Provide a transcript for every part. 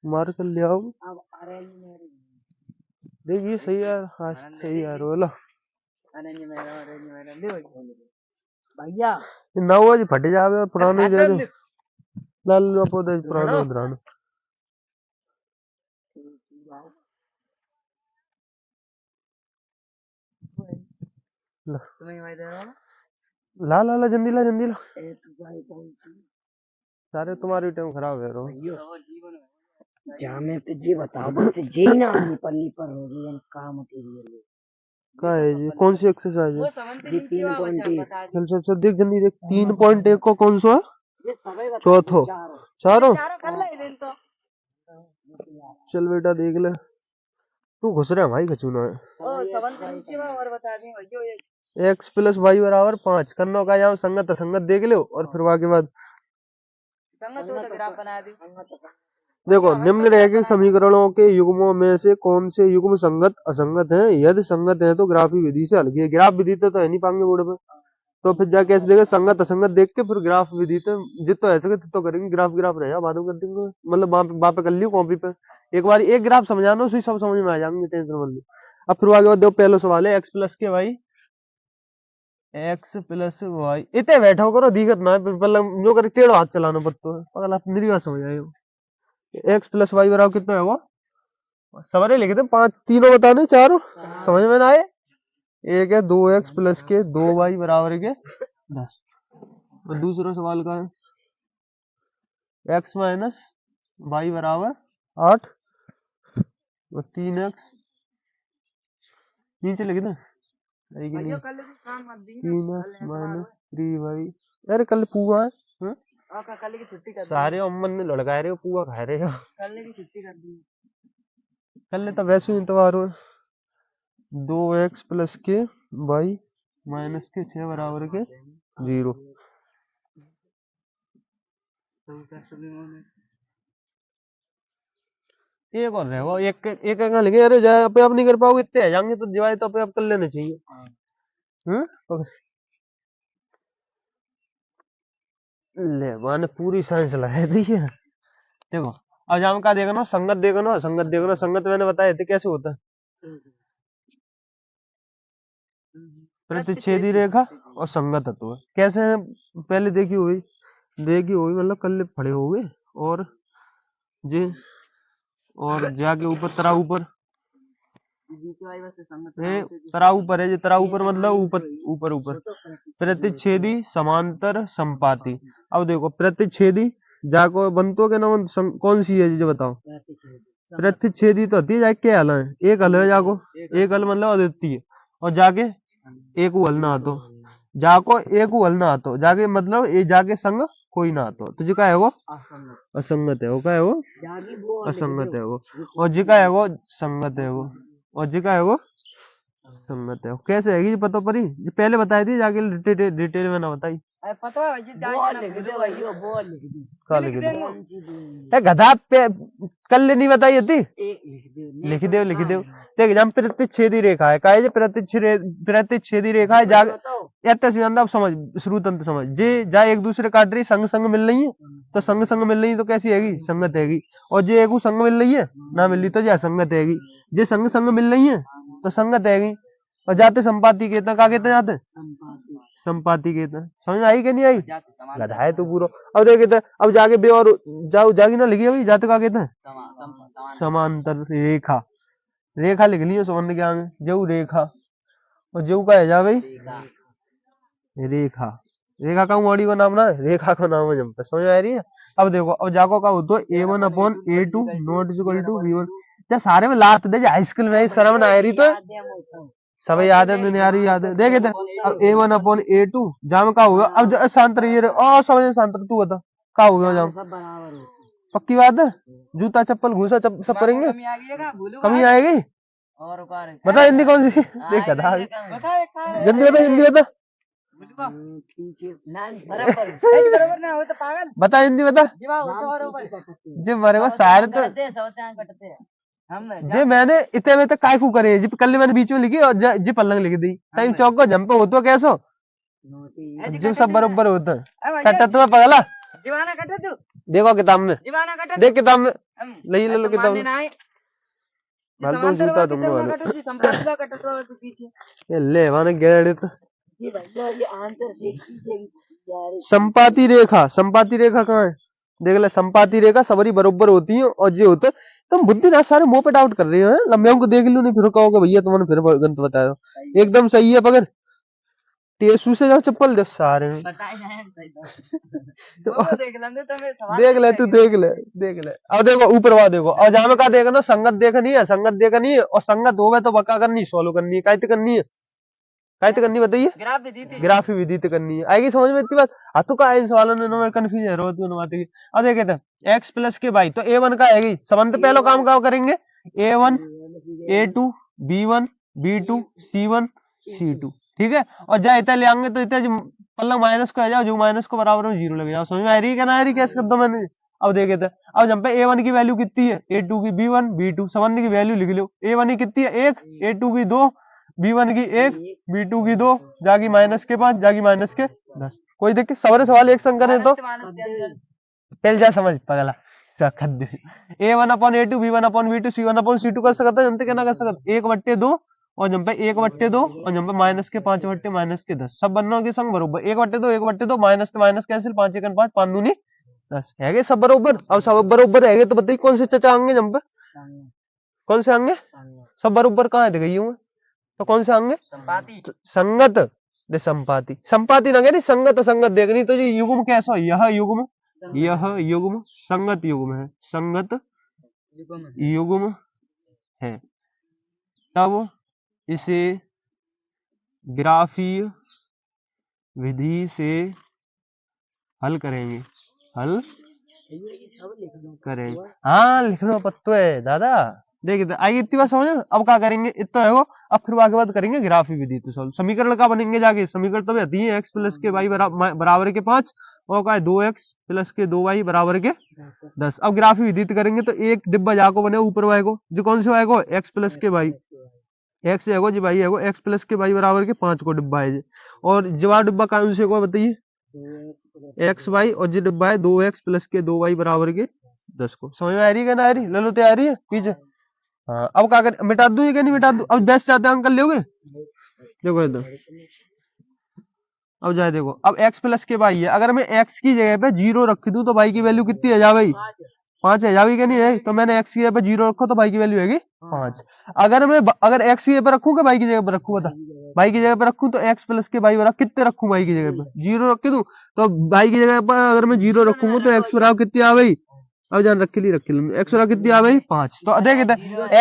मार कर ले आओ। देखिए सही यार, हाँ सही यार बोलो भैया ना वो जी फट जावे पुराने दे दो लाल पौधे पुराने उधरान ला ला ला जल्दी ला सारे तुम्हारी टाइम खराब है रो जामे पे जी बताओ बस जी ना अपनी पल्ली पर हो गई काम मटेरियल क्या है जी? कौन सी एक्सरसाइज है? जी 3.1 चल चल चल देख जल्दी देख 3.1 को कौन सा चौथो चारों चल बेटा देख ले तू घुस रहा है भाई खचूना है एक्स प्लस वाई बराबर 5 करना का यहाँ संगत असंगत देख लो और फिर वहाँ के बाद देखो निम्न रैखिक समीकरणों के युग्मों में से कौन से युग्म संगत असंगत हैं यदि संगत है तो ग्राफी विधि से हल किया ग्राफ विधि तो है नहीं पाएंगे बोर्ड पे तो फिर जाके ऐसे देखे संगत असंगत देख के फिर ग्राफ विधि तो जितना ऐसे तो करेंगे ग्राफ ग्राफ रह जा बाद में कर देंगे मतलब वहां पे कर लियो कॉपी पे एक बार एक ग्राफ समझाना उसी सब समझ में आ जाएंगे टेंशन मत लो अब फिर आगे दो पहला सवाल है एक्स प्लस के वाई एक्स प्लस वाई इतने बैठो करो दिक्कत ना मतलब जो करे टेढ़ो हाथ चलाना पड़ता है अगला मेरी बात समझ आए एक्स प्लस वाई बराबर कितना है वो सवारे लिखे थे 5 तीनों बताने चारों समझ में ना आए एक है 2x प्लस के 2y बराबर के 10 और दूसरा सवाल का है x माइनस वाई बराबर 8 और 3x नीचे लिखे थे 3x माइनस 3y अरे कल पुआ है सारे अम्मन ने लड़काए रहे हो पुआ खा रहे हो कल तो वैसे ही इतवार हो 2x प्लस के वाई माइनस के 6 बराबर के 0 एक और रहेगा एक एक लगे अरे जाए अपने आप नहीं कर पाओगे इतने आ जाएंगे तो दिवाली तो अपने आप कर लेने चाहिए ले मैंने पूरी साइंस लगा दी है देखो अब जाम का देखना संगत देखना संगत देखना संगत मैंने बताया थे कैसे होता है प्रतिच्छेदी रेखा और संगत तत्व कैसे है पहले देखी हुई मतलब कल पड़े हुए और जे और जाके ऊपर तरा ऊपर तरा ऊपर है तरा ऊपर मतलब ऊपर ऊपर ऊपर प्रतिच्छेदी समांतर संपाती अब देखो प्रतिच्छेदी जाको बनतो के नाम कौन सी है जो बताओ प्रतिच्छेदी तो होती है जाके क्या हल है एक हल है जाको एक हल मतलब अद्वितीय और जाके एक हल ना आतो जाको एक हल ना आतो जाके मतलब ये जाके संग कोई ना आतो तो जी का है वो असंगत है वो का है वो असंगत है वो और जी का है वो संगत है वो और जी का है वो संगत है कैसे है ये पता पड़ी ये पहले बताई थी जाके डिटेल में ना बताई गधा पे कल नहीं बताई थी लिख दे देख जब प्रतिच्छेदी रेखा है काहे प्रतिच्छेदी रेखा है जाग समझ शुरू तंत्र समझ जे जा एक दूसरे काट रही संग संग मिल रही है तो संग संग मिल रही है तो कैसी हैगी संगत हैगी और जे एक संग मिल रही है ना मिल रही तो जा संगत हैगी जे संग संग मिल रही है तो संगत हैगी और जाते संपाति कहते हैं क्या कहते हैं जाते संपाति कहते हैं समझ में आई कि नहीं आई गधा है तो पूरा अब देखते अब जाके बे और जाओ जागी ना लिखी अभी जाते क्या कहते हैं समांतर रेखा रेखा लिख ली संबंध क्या में जो रेखा और जो का है जा भाई रेखा रेखा का मॉडी का नाम ना रेखा का नाम है जब समझ आ रही है अब देखो अब जाको का हो तो a1/a2 not equal to b1 सारे में लास्ट दे हाई स्कूल में शर्म ना आ रही तो सब याद है दुनिया याद है देखे थे अब a1/a2 जाम का हुआ अब शांतर ये और समझ शांतर तू बता का हुआ जाम पक्की बात है जूता चप्पल घूसा सब करेंगे कमी आएगी बता हिंदी कौन सी देख बता जल्दी बता हिंदी बता बता हिंदी बता जी मारे को शायर तो जे मैंने इतने में तक कायफू करे जी कल मैंने बीच में लिखी और जी पल्लंग लिख दी टाइम चौक को जंप हो तो कैसो जो सब बराबर होता है कटत में पगला जीवाना कटे तू देखो किताब में जीवाना कटे देख किताब में ले लो किताब में नहीं भाल तो जूता दूंगा वाले कटे संपादक का कटे तो पीछे ये ले माने गेड़े तो ये भैया ये आंसर से कीजिए यार संपाती रेखा कहाँ है देख ले संपाती रेखा सबरी बरोबर होती है और जो होता है तुम बुद्धि ना सारे मुंह पे डाउट कर रहे हो लंबे को देख लो नहीं फिर कहोगे भैया तुमने फिर गलत बताया एकदम सही है पकड़ टेसू से जाओ चप्पल दे सारे बताए जाए तो देख लेंगे तुम्हें सवाल देख ले तू देख ले अब देखो ऊपर वाला देखो और जहाँ में कहा देखना संगत देखनी है और संगत होवे तो बका करनी सोलो करनी है कायते करनी बताइए ग्राफी विदित करनी है आएगी समझ में इतनी बात तू का इन सवालों में कंफ्यूज है रोती बात की अब देखे थे एक्स प्लस के बाई तो a1 का आएगी संबंध पहला काम क्या करेंगे a1 a2 b1 b2 c1 c2 ठीक है और जा इतना ले आएंगे तो इतना पल्ला माइनस को आ जाओ जो माइनस को बराबर में जीरो लग जाओ समझ में आ रही है क्या ना आ रही कैसे कर दो मैंने अब देखे थे अब जब पे a1 की वैल्यू कितनी है a2 की b1 b2 संबंध की वैल्यू लिख लो a1 की कितनी है 1 a2 की 2 b1 की 1 b2 की 2 जागी माइनस के 5 जागी माइनस के 10 कोई देख के सारे सवाल एक संग करें तो पहले जा समझ पगला a1 upon a2 b1 upon b2 c1 upon c2 कर सकता है जनते क्या ना कर सकता 1/2 और जब पे 1/2 और जब पे माइनस के 5 माइनस के 10 सब बनना के संग बरोबर 1/2 माइनस के माइनस कैंसिल 5 1 5 5 दूनी 10 है सब बरोबर अब सब बरोबर है तो बताइए कौन से चचा आएंगे जब पे कौन से आएंगे सब बरोबर कहाँ है दिखाइए हूँ तो कौन से आएंगे संगत दे संपाति ना कह संगत संगत देखनी तो जी युग्म कैसा यह युग्म संगत युग्म है संगत युग्म है तब इसे ग्राफीय विधि से हल करेंगे हाँ लिखना पत्तो है दादा देखिए आइए इतनी बात समझ अब क्या करेंगे इतना है वो अब फिर आगे बात करेंगे ग्राफी विधि तो सॉल्व समीकरण का बनेंगे जाके समीकरण तो आती है एक्स प्लस के वाई बराबर के 5 और का 2x प्लस के 2y बराबर के 10 अब ग्राफी विधि करेंगे तो एक डिब्बा जाको बने ऊपर वाई को जो कौन से वाई को एक्स प्लस के वाई एक्स है जी भाई है एक्स प्लस के वाई बराबर के 5 को डिब्बा है और जवाब डिब्बा कौन से को बताइए एक्स वाई और जो डिब्बा है 2x प्लस के 2y बराबर के 10 को समझ में आ रही है क्या ना आ रही लो तैयारी है पीछे हाँ अब क्या कर मिटा दूं क्या नहीं मिटा दूं अब 10 ज्यादा अंक कर लोगे देखो इधर अब जाए देखो अब x प्लस के वाई है अगर मैं x की जगह पे 0 रख दूं तो y की वैल्यू कितनी है जा भाई 5 है जा भी क्या नहीं है तो मैंने x की जगह पे 0 रखो तो y की वैल्यू है 5 अगर x की जगह पे रखूं कि y की जगह पे रखूं बता y की जगह पे रखूं तो x प्लस के वाई बराबर कितने रखूं y की जगह पे 0 रख दूं तो y की जगह पर अगर मैं 0 रखूंगा तो x बराबर कितनी आ गई अब जान रख ली x बराबर कितनी आ गई 5 तो देख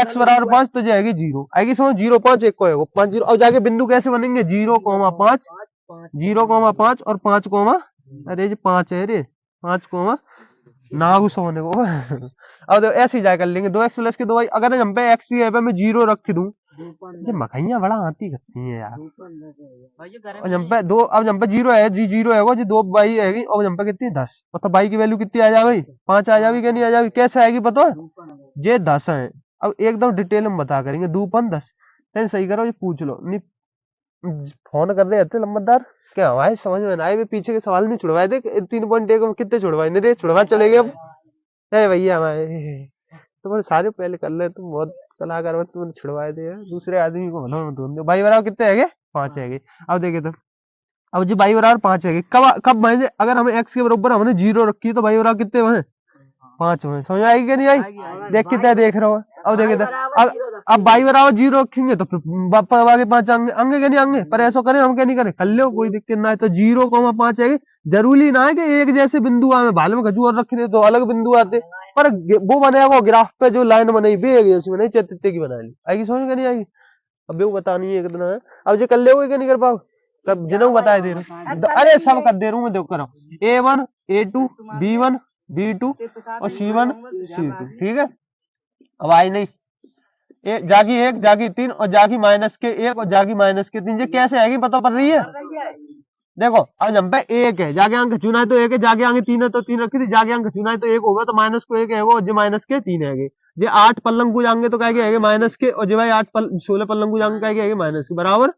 x बराबर 5 तो जाएगी 0 आएगी समझ 0 5 1 को है 5 0 और जाके बिंदु कैसे बनेंगे 0,5 0,5 और 5 अरे जी 5 है रे 5 नागु सोने को अब तो ऐसे ही जाए कर लेंगे 2x प्लस के 2y अगर हम पे x की जगह पे मैं 0 रख दूं मखैया बड़ा आती करती है यार और जब पे 2 अब जब पे 0 है जी 0 है वो जी 2 y आएगी और जब पे कितनी 10 मतलब y की वैल्यू कितनी आ जाए भाई 5 आ जाएगी क्या नहीं आ जाएगी कैसे आएगी पता है ये 10 है अब एकदम डिटेल में बता करेंगे 2.10 टेंशन सही करो ये पूछ लो नहीं फोन कर रहे थे लंबरदार क्या भाई समझ में ना आए पीछे के सवाल नहीं छुड़वाए थे 3.1 में कितने छुड़वाए नहीं रे छुड़वा चले गए अब भैया हमारे तो सारे पहले कर ले तुम बहुत कलाकार में तुमने छुड़वाए थे दूसरे आदमी को भला मत दो भाई बराबर कितने है 5 है अब देखे तो अब जी भाई बराबर 5 है कब भाई अगर हमें x के बराबर हमने 0 रखी है तो भाई बराबर कितने वहां 5 में समझ आएगी क्या नहीं आई देख कितना देख रहा हूँ अब देखे अब भाई बराबर 0 रखेंगे तो फिर आगे 5 आंगे क्या नहीं आंगे पर ऐसा करें हम क्या नहीं करें कर लो कोई दिक्कत ना है तो 0,5 है जरूरी ना है कि एक जैसे बिंदु आए भाल में खजू और रखे तो अलग बिंदु आते पर वो बनेगा ग्राफ पे जो लाइन बनाई जैसी बनाई चतुर्थ की बना ली आएगी समझ क्या नहीं आएगी अब वो बतानी है कितना है अब जो कर लोगे क्या नहीं कर पाओ तब जिन्हों बताए दे रहे अरे सब कर दे रहा हूँ मैं देख कर A1 A2 B1 B2 और C1 C2 ठीक है अब आई नहीं जागी 1 जागी 3 और जागी माइनस के 1 और जागी माइनस के 3 ये कैसे आएगी पता पड़ रही है देखो अब जब पे 1 है जागे अंक चुना है तो 1 है जागे आगे 3 है तो 3 रखी थी जागे अंक चुना है तो 1 होगा तो माइनस को 1 है और जो माइनस के 3 है ये 8 पल्लंग को जाएंगे तो कहेंगे माइनस के और जो भाई 8 16 पल्लंग को जाएंगे कहेंगे माइनस के बराबर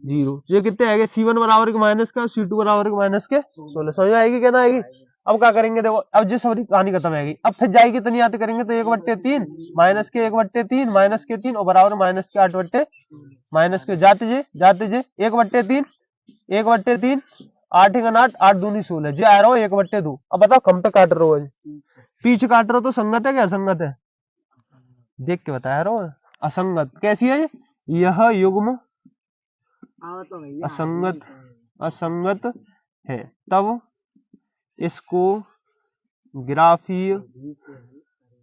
0। ये कितने आएंगे, C1 बराबर के माइनस का, C2 बराबर के माइनस के 16। समझ में आएगी क्या ना आएगी? अब क्या करेंगे, देखो अब जिस सारी कहानी खत्म आएगी, अब फिर जाएगी कितनी याद करेंगे तो 1/3 माइनस के 1/3 माइनस के 3 और बराबर माइनस के 8 माइनस के जाते जे 1/3 1/3 8 1 8 8 दूनी 16 जी आ रहा हो 1/2। अब बताओ कम पे काट रहे हो, पीछे काट रहे हो तो संगत है क्या असंगत है? देख के बताया रहा हूँ। असंगत कैसी है यह युग्म असंगत असंगत है, तब इसको ग्राफीय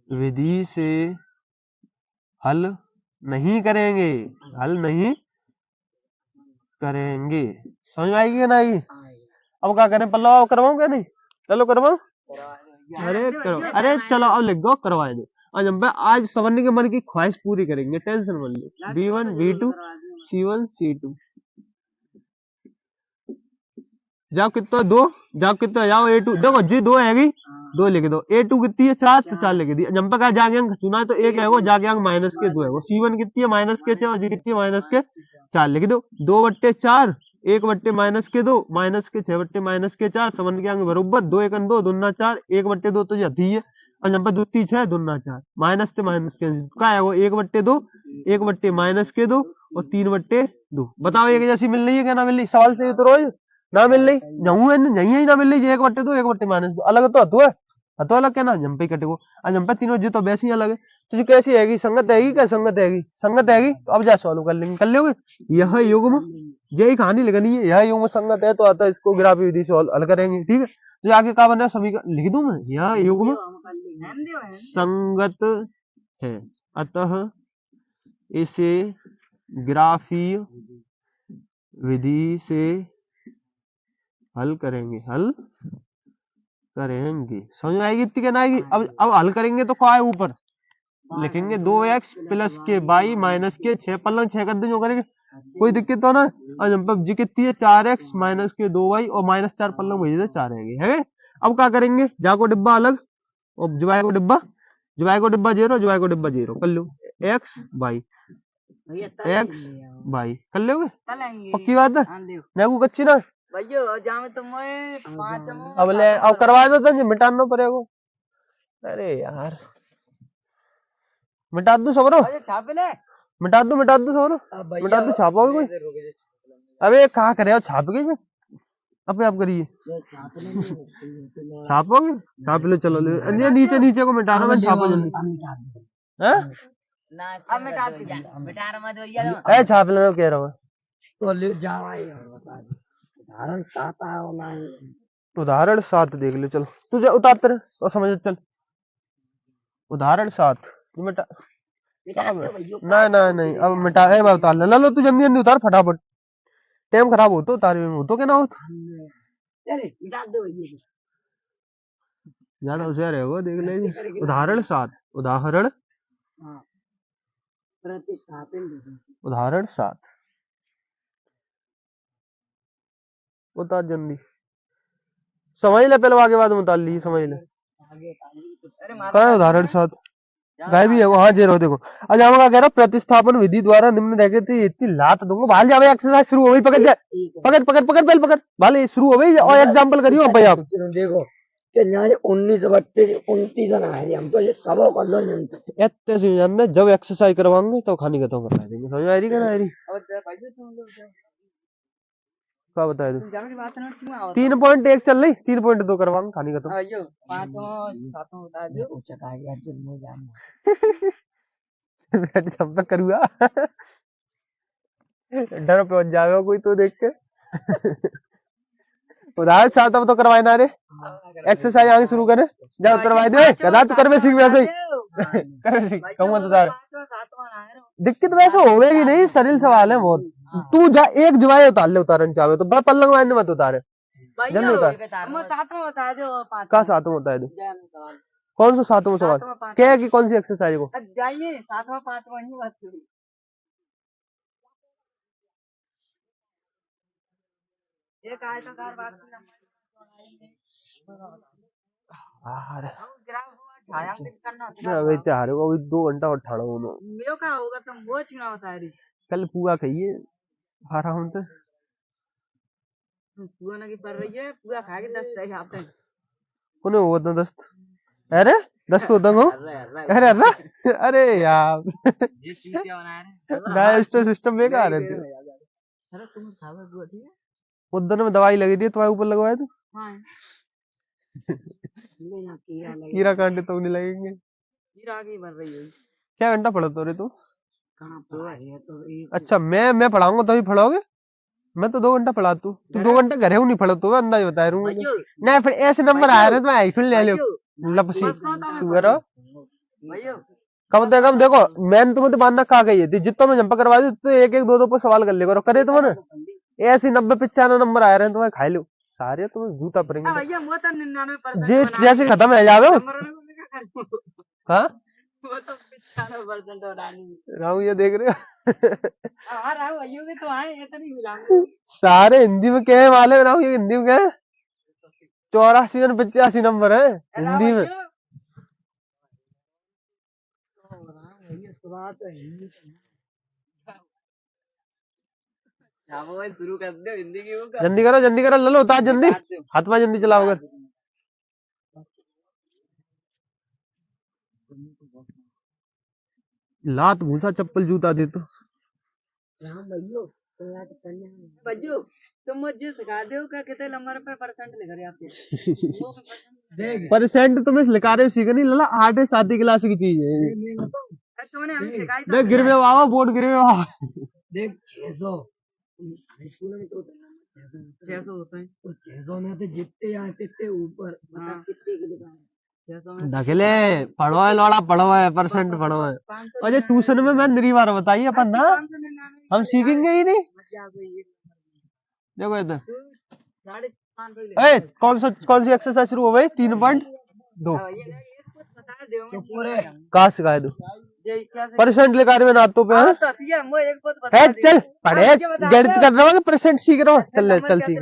विधि से हल नहीं करेंगे, हल नहीं करेंगे। समझ में आएगी क्या ना आएगी? अब क्या करें, पल्लव करवाऊं क्या नहीं? चलो करवाऊं। अरे चलो अब लिख दो, करवाए दो। आज हम आज सवर्ण के मन की ख्वाहिश पूरी करेंगे, टेंशन मत लो। B1 B2 C1 C2 जाओ कितना 2, जाओ कितना जाओ A2, देखो जी 2 हैगी 2 लिख दो, A2 कितनी है 4 तो 4 लिख दी। जंपा का जाके अंक चुना तो एक है वो, जाके अंक माइनस के 2 है वो। C1 कितनी है माइनस के 6 और जी कितनी है माइनस के 4 लिख दो। 2/4 1/- माइनस के 2 माइनस के 6 माइनस के 4 समन के अंक बरोबर 2 1 2 दूना 4 1/2 तो जाती है और जंपा दूती 6 दूना 4 माइनस के क्या है वो 1/2 1/- माइनस के 2 और 3/2। बताओ एक जैसी मिल रही है क्या ना मिल रही? सवाल से तो रोज ना मिल रही, नहीं ही ना मिल रही, 1/2 1/- अलग तो हतो है, हतो अलग क्या ना जंपे कटेगो आज जंपे तीनों जी तो वैसे ही अलग है। तुझे कैसी हैगी, संगत हैगी क्या? संगत हैगी, संगत हैगी तो अब जा सॉल्व कर लेंगे, कर लोगे। यह युग्म, यही कहानी लिखनी है, यह युग्म संगत है तो आता है, इसको ग्राफी विधि से हल करेंगे। ठीक है, तो आगे क्या बना समीकरण लिख दूं मैं, यह युग्म संगत है अतः इसे ग्राफीय विधि से हल करेंगे, हल करेंगे। समझ में आएगी इतनी क्या ना आएगी? अब हल करेंगे तो क्या है ऊपर लिखेंगे 2x प्लस के वाई माइनस के 6 पल्लव 6 कर दें जो करेंगे, कोई दिक्कत तो ना। और जब जी कितनी है 4x माइनस के 2y और माइनस 4 पल्लव भेज दे 4 है। अब क्या करेंगे, जा को डिब्बा अलग और जवाई को डिब्बा, जवाई को डिब्बा 0 जवाई को डिब्बा 0 कर लो, x बाई x बाई कर लोगे, पक्की बात है मैं को कच्ची ना अब ले अब करवा दो तो मिटाना पड़ेगा। अरे यार मिटा दूं सबरो, मिटा दूं सबरो, मिटा दूं छापोगे कोई? अबे कहाँ करे हो छाप के अपने आप करिए छापोगे, छाप लो चलो ले अन्य नीचे नीचे को मिटाना मैं छापो जल्दी हैं? ए छाप लो कह रहा हूँ तो ले जाओ उदाहरण 7 आया ऑनलाइन। उदाहरण 7 देख ले चलो, तुझे उतारते रहे और समझ चल। उदाहरण 7 मिटा नहीं अब मिटा है, मैं उतार ले लो, तू जल्दी जल्दी उतार फटाफट, टाइम खराब हो तो उतार हो तो क्या ना हो, चले मिटा दो ये ज्यादा होशियार है वो देख ले। उदाहरण 7 उदाहरण प्रतिस्थापन उदाहरण 7 उतार जल्दी, समझ ले पहले आगे बाद में उतार ली, समझ ले कहा है उदाहरण 7 गाय भी है वो, हाँ जेरो देखो। आज हम क्या कह रहा प्रतिस्थापन विधि द्वारा निम्न रह थी इतनी लात दूंगा भाल जावे, एक्सरसाइज शुरू हो गई, पकड़ जाए पकड़ पकड़ पकड़ पहले पकड़ भाले शुरू हो गई और एग्जांपल करियो भाई आप देखो कि 19 जना है हम तो ये सब कर लो इतने से जानते जब एक्सरसाइज करवाएंगे तो खानी खत्म करवा देंगे। समझ आ रही क्या ना आ रही? क्या बता दो 3.1 चल रही 3.2 करवाऊंगा खानी खत्म बैठ जब तक करूँगा डर पहुंच जाएगा कोई तो देख के उदाहरण 7 अब तो करवाए ना रे, एक्सरसाइज आगे शुरू करें जाओ करवाए दे गधा तो कर में सीख वैसे ही कर सीख कहूंगा तो तार दिक्कत वैसे होगी नहीं, सरल सवाल है बहुत। तू जा एक जवाए उतार ले, उतारन चाहे तो बस पल्लंग वाइन मत उतारे जल्दी उतार का सातों होता है कौन सा सातवां सवाल क्या है कि कौन सी एक्सरसाइज को जाइए 7वां 5वां ही बात करी एक आयताकार बात छायांकित वो 2 घंटा और ठाड़ा होगा, कल पूरा खाइए। हारा हूं तो पुआ ना की पड़ रही है, पुआ खा के 10 पैसे आते हैं। उन्हें वो तो 10 अरे 10 को दंगो अरे अरे अरे यार ये चीटिया बना रहे नया सिस्टम बेकार है तू। अरे तुम खाओगे पुआ ठीक है? उधर में दवाई लगी थी तुम्हारे ऊपर लगवाया तू हाँ ले ना कीड़ा लगे, कीड़ा कांटे तो नहीं लगेंगे। कीड़ा आगे बढ़ रही है। क्या घंटा पढ़ा तो रे तू? कहाँ पढ़ा है तो एक अच्छा मैं पढ़ाऊंगा तभी पढ़ाओगे? मैं तो 2 घंटा पढ़ा तू 2 घंटे घरे हूँ नहीं पढ़ा तू अंदाज बता रहा हूँ भाइयों नहीं फिर ऐसे नंबर आ रहे तो आईफोन ले लो भाइयों लपसी सुगर भाइयों कम देखो मैंने तुम्हें तो मानना कहा गई थी जितना मैं जंप करवा दी तो एक एक दो पर सवाल कर ले करो करे तुमने ऐसे 90-95 नंबर आ रहे हैं तुम्हें खाई लो सारे तुम्हें जूता पड़ेंगे भैया वो तो 99% जे जैसे खत्म है जावे हाँ वो तो 95% उड़ानी राहु ये देख रहे हो हाँ राहु भैया भी तो आए ये तो नहीं मिलाऊंगा सारे हिंदी में क्या है मालूम राहु ये हिंदी में क्या है 84 और 85 नंबर है हिंदी में शुरू कर दो हिंदी की वो जल्दी करो ले लो उतार जल्दी हाथ में जल्दी चलाओ अगर लात भूसा चप्पल जूता दे तो भैया तुम मुझे सिखा दो क्या कितने नंबर पे परसेंट लिख रहे आपके परसेंट तुम्हें लिखा रहे सीख नहीं लला 8 7 क्लास की चीज है तुमने हमें सिखाई देख गिर में आओ बोर्ड गिर में आओ देख 600 स्कूल में तो 600 होते हैं तो 600 में तो जितने आते थे ऊपर बता कितने के लिखा है 600 में ढकेले पढ़ो है लौड़ा पढ़ो है परसेंट पढ़ो है और ये ट्यूशन में मैं मेरी बार बताइए अपन ना हम सीखेंगे ही नहीं देखो इधर 550 कौन सी एक्सरसाइज शुरू हो गई 3.2 कहाँ सिखाए दो परसेंट लिखा रहे नातों पे है चल पढ़े गणित कर रहा हूँ परसेंट सीख रहा हूँ चल सीख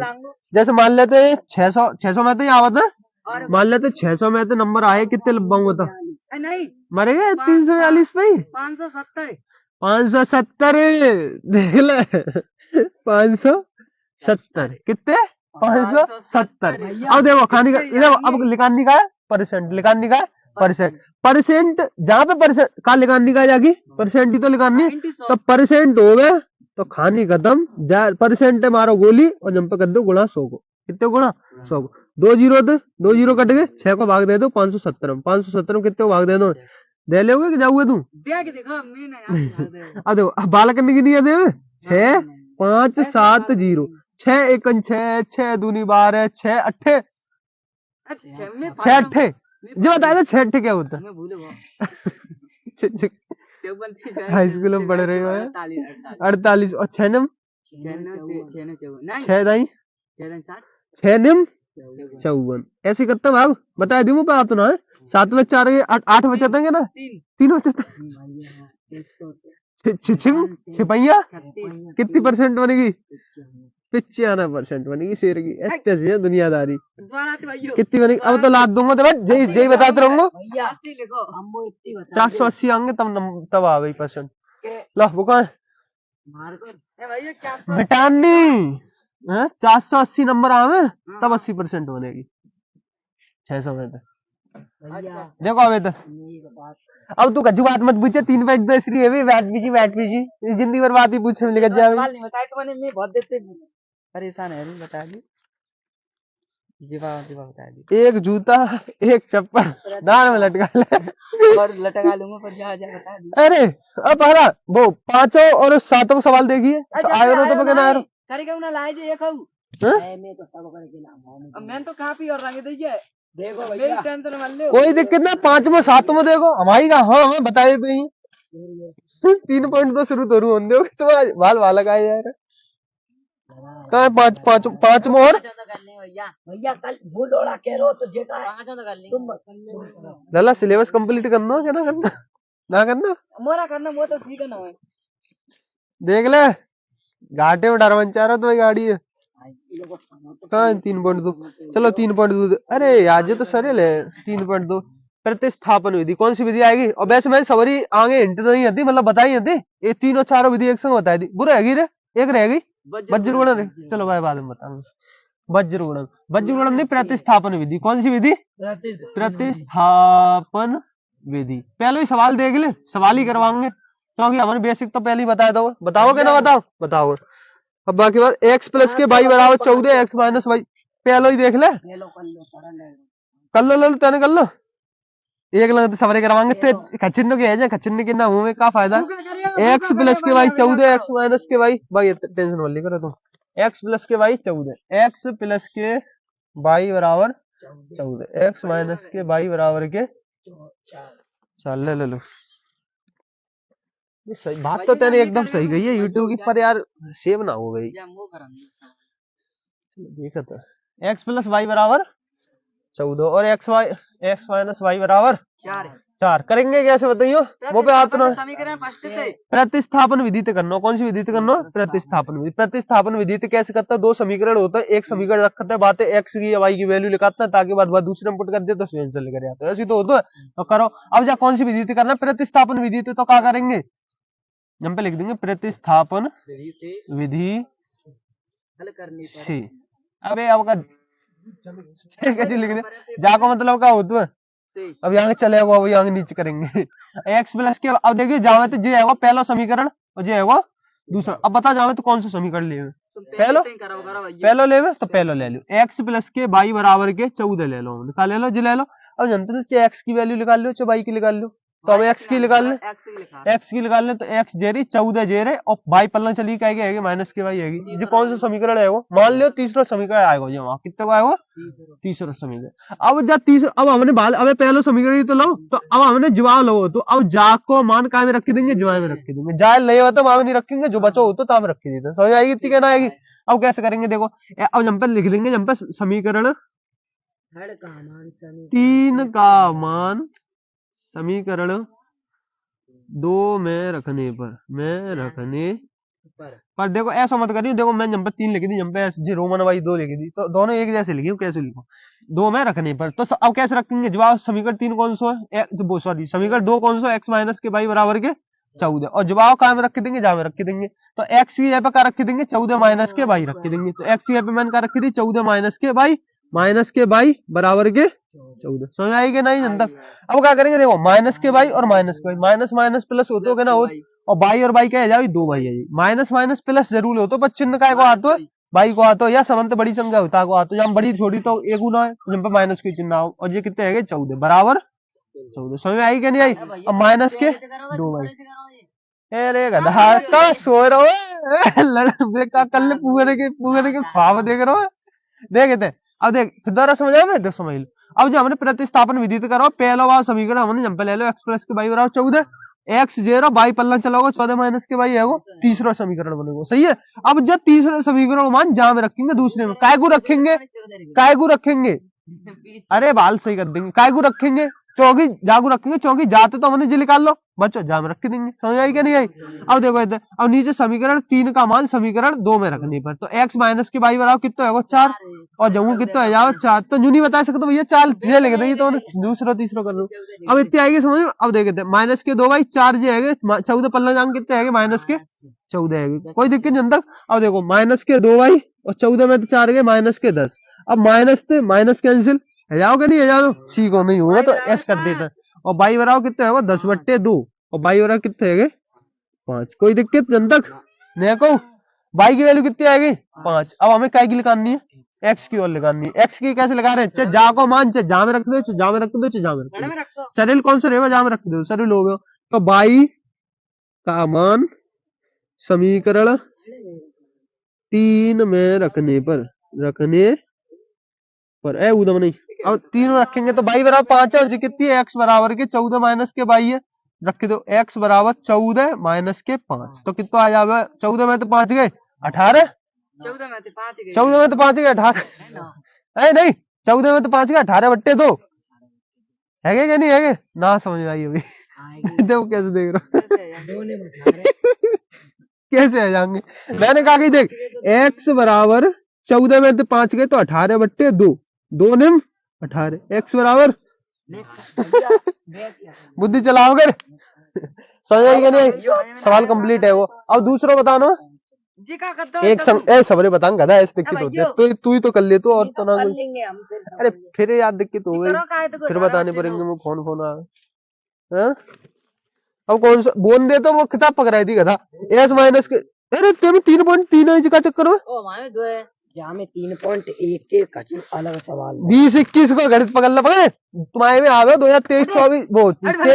जैसे मान लेते 600 में तो यहाँ बता मान लेते 600 में तो नंबर आए कितने लब्बाऊं बता नहीं मरेगा 340 पे 570 570 देख ले 570 कितने 570 अब देखो खाने का देखो अब लिखानी का है लिखानी का परसेंट जहाँ पे परसेंट कहा लिखानी का जागी परसेंट ही तो लिखानी तो परसेंट हो गए तो खानी खत्म परसेंट है मारो गोली और जंप कर दो गुणा 100 को कितने गुणा 100 को 2 जीरो कट गए 6 को भाग दे दो 570 में कितने को भाग दे दो दे लोगे कि जाओगे तू अब देखो बालक करने की नहीं है 6 5 7 0 6 1 6 6 दूनी 12 6 अट्ठे 6 अट्ठे जो बताया था 6 अट्ठे क्या होता हाई स्कूल में पढ़ रहे हो 48 और 6 नम 6 दाई 6 निम 54 ऐसे करता भाग बताया दी मुझे तो ना 7 में 4 8 बचातेंगे ना 3 बचाते छिपैया कितनी परसेंट बनेगी 95% बनेगी शेर की ऐसी है दुनियादारी कितनी बनेगी अब तो लाद दूंगा तो यही बताते रहूंगा 480 आएंगे तब आ गई परसेंट लो वो कहाँ बेटानी 480 नंबर आवे तब 80% बनेगी 600 में तो देखो अब इधर अब तू कज्जू बात मत पूछे 3.2 इसलिए भी बैठ पीछी जिंदगी भर बात ही पूछने लेकर जाए बहुत देते परेशान है बता दी जीवा बता दी एक जूता एक चप्पल दान में लटका ले और लटका लूंगा पर जा बता दी अरे अब पहला वो 5 और 7 सवाल देखिए आयो तो बगैर आयो करेगा ना लाए जे खाऊ मैं तो सब करके ना मैं तो काफी और रंग दीजिए देखो भैया टेंशन मत ले कोई दिक्कत ना 5 में 7 में देखो हमारी का हाँ हमें बताए पे ही 3.2 शुरू तो रू होने दो तो बाल वाला का यार कहाँ 5 में और भैया कल वो लोड़ा कह रहे हो तो जेठा तुम लला सिलेबस कंप्लीट करना क्या ना करना मोरा करना वो तो सीखना है देख ले घाटे में डर मंचा रहा तो गाड़ी है कहाँ 3.2 चलो 3.2 अरे यार ये तो सरल है 3.2 प्रतिस्थापन विधि कौन सी विधि आएगी और वैसे मैं सवरी आगे हिंट तो नहीं आती मतलब बताई आती ये 3 और 4 विधि एक संग बताई थी बुरा है रे एक रह गई वज्रगुणन रह, चलो भाई बाद में बताऊंगा। वज्रगुणन, वज्रगुणन नहीं प्रतिस्थापन विधि, कौन सी विधि? प्रतिस्थापन विधि। पहले ही सवाल देख ले, सवाल ही करवाएंगे क्योंकि हमने बेसिक तो पहले ही बताया था। बताओगे ना? बताओ बताओ। अब बाकी बात x प्लस के वाई बराबर 14 x माइनस वाई, पहले ही देख ले। कर लो तेने कर लो, एक लग सवरे करवाएंगे खचिन्न के है खचिन्न के ना हुए का फायदा। x प्लस के वाई 14 x माइनस के वाई, भाई टेंशन वाली करो तुम। x प्लस के वाई 14, x प्लस के वाई बराबर 14, x माइनस के वाई बराबर के 4। ले लो, ये सही बात तो तेरे एकदम सही गई है यूट्यूब की, पर यार सेव ना हो गई। देखा था x प्लस वाई बराबर 14 और x माइनस वाई बराबर 4 करेंगे कैसे बताइयो? वो पे हाथ ना, प्रतिस्थापन विधि से करना। कौन सी विधि से करना? प्रतिस्थापन विधि। प्रतिस्थापन विधि से कैसे करता है? दो समीकरण होता है, एक समीकरण रखते हैं, बातें x की या y की वैल्यू लिखाते हैं ताकि बाद दूसरे में पुट कर दे तो आंसर लेकर आते हैं, ऐसी तो होता है। तो करो अब जा, कौन सी विधि से करना? प्रतिस्थापन विधि से। तो क्या करेंगे? यहाँ पे लिख देंगे प्रतिस्थापन विधि से। अबे अब कैसे लिख दे जाको, मतलब क्या होता है? अब यहाँ चले गो, अब यहाँ नीचे करेंगे x प्लस के। अब देखिए जावे तो जे आएगा पहला समीकरण और जे आएगा दूसरा। अब बता जावे तो कौन सा समीकरण ले? पहलो ले तो पहलो ले लो। x प्लस के वाई बराबर के 14 ले लो, निकाल ले लो जी, ले लो। अब जानते थे x की वैल्यू निकाल लो चाहे y की निकाल लो, तो अब x की निकाल ले, x की निकाल ले तो x जे रही 14 जे रहे और y पलना चली क्या आएगी? माइनस के y आएगी। जो कौन सा समीकरण है वो? मान लो तीसरा समीकरण आएगा जी, वहां कितने को आएगा? तीसरा समीकरण। अब जब तीसरा, अब हमने अब पहला समीकरण तो लो, तो अब हमने जवाब लो, तो अब जा को मान काय में रख देंगे? जवाब में रख देंगे। जाए ले हो तो वहां में नहीं रखेंगे, जो बचो हो तो तब रख देते। समझ आएगी इतनी कहना आएगी? अब कैसे करेंगे देखो, अब यहाँ पे लिख देंगे, यहाँ पे समीकरण 3 का मान समीकरण 2 में रखने पर देखो ऐसा मत करियो। देखो मैंने जंपर 3 लिखी थी, जंपर रोमन वाई 2 लिखी थी, तो दोनों एक जैसे लिखी, कैसे लिखो? 2 में रखने पर। तो अब कैसे रखेंगे जवाब? समीकरण 3 कौन सा है? सॉरी समीकरण 2 कौन सा? x माइनस के वाई बराबर के 14, और जवाब कहाँ में रख देंगे? जहाँ में रख देंगे। तो x की जगह पे क्या रख देंगे? 14 माइनस के वाई रख देंगे। तो x की जगह पे मैंने क्या रखी थी? 14 माइनस के वाई बराबर के 14। समझ आएगी नहीं जन तक? अब क्या करेंगे देखो, माइनस के वाई और माइनस के वाई, माइनस माइनस प्लस होते हो ना, और बाई और बाई क्या है जाए? 2 बाई है। माइनस माइनस प्लस जरूर हो तो, पर चिन्ह काय को आतो है? बाई को आतो, या समन्त बड़ी संख्या होता को आतो, जब बड़ी छोड़ी तो एक गुना है, जब पे माइनस की चिन्ह आओ, और ये कितने है? 14 बराबर 14। समझ में आई क्या नहीं आई? अब माइनस के 2 बाई। अरे गधा का सो रहा है कल पूरे के ख्वाब देख रहा है, देखे। अब देख फिर दोबारा समझ मैं तो समझ लो। अब जो हमने प्रतिस्थापन विधि करो, पहला वाला समीकरण हमने जंप ले लो, x प्लस के वाई बराबर 14, x 0 बाई पल्ला चलाओगे 14 माइनस के वाई है वो तीसरा समीकरण बनेगा। सही है। अब जब तीसरा समीकरण मान जहां में रखेंगे दूसरे में, काय को रखेंगे? अरे बाल सही कर देंगे, काय को रखेंगे? चौकी जागू रखेंगे, चौकी जाते तो हमने जी निकाल लो, बच्चों जा में रख के देंगे। समझ आई क्या नहीं आई? अब देखो इधर, अब नीचे समीकरण 3 का मान समीकरण 2 में रखने पर, तो x माइनस के वाई बराबर कितना है? 4, और जम्मू कितना है जाओ 4, तो यूं नहीं बता सकते भैया 4 ये लिख देंगे, तो दूसरा तीसरा कर लो। अब इतनी आएगी समझ में? अब देखते माइनस के 2 बाई 4 जो है 14 पल्ला जान कितने है? माइनस के 14 है, कोई दिक्कत नहीं तक। अब देखो माइनस के 2 बाई और 14 में तो 4 गए माइनस के 10, अब माइनस थे माइनस कैंसिल, जाओगे नहीं जाओ सीखो नहीं होगा तो एस कर देता, और बाई बराबर कितने होगा? 10/2, और बाई बराबर कितने है? 5। कोई दिक्कत जन तक नहीं को? बाई की वैल्यू कितनी आएगी? 5। अब हमें काय की निकालनी है? एक्स की और लगानी है। एक्स की कैसे लगा रहे हैं? चाहे जा को मान चाहे जा में रख दो, चाहे जा में रख दो, चाहे जा में रख दो, सरल कौन सा रहेगा? जा में रख दो, सरल हो गया। तो बाई का मान समीकरण 3 में रखने पर ए उदम नहीं, अब 3 रखेंगे तो बाई बराबर 5 है, और जी कितनी है? x बराबर के 14 माइनस के बाई है, रख दो x बराबर 14 माइनस के 5, तो कितना आ जाएगा? 14 में तो 5 गए 18, 14 में तो 5 गए 18, नहीं 14 में तो 5 गए 18/2 है क्या नहीं है? ना समझ आई अभी देखो कैसे देख रहा कैसे आ जाएंगे? मैंने कहा कि देख x बराबर 14 में तो 5 गए तो 18/2, 2 निम 18, x बराबर बुद्धि चलाओगे समझ आई क्या नहीं? सवाल कंप्लीट है वो। अब दूसरा बताना, जी क्या करते हो एक सबरे बताऊं गधा ऐसे दिक्कत होती है, तो तू ही तो कर ले, तू और तो ना कर कोई। लेंगे हम अरे फिर याद दिक्कत हो गई, करो का है तो फिर बताने पड़ेंगे, वो फोन आ हैं? अब कौन सा बोन दे, तो वो किताब पकड़ाई थी गधा, एस माइनस के। अरे तेरे 3.3 इंच का चक्कर में ओ हमारे जो है जहाँ में 3.1 के कछु अलग सवाल 20-21 को गणित पकड़ना पड़े तुम्हारे में। आ गए 2023-24 वो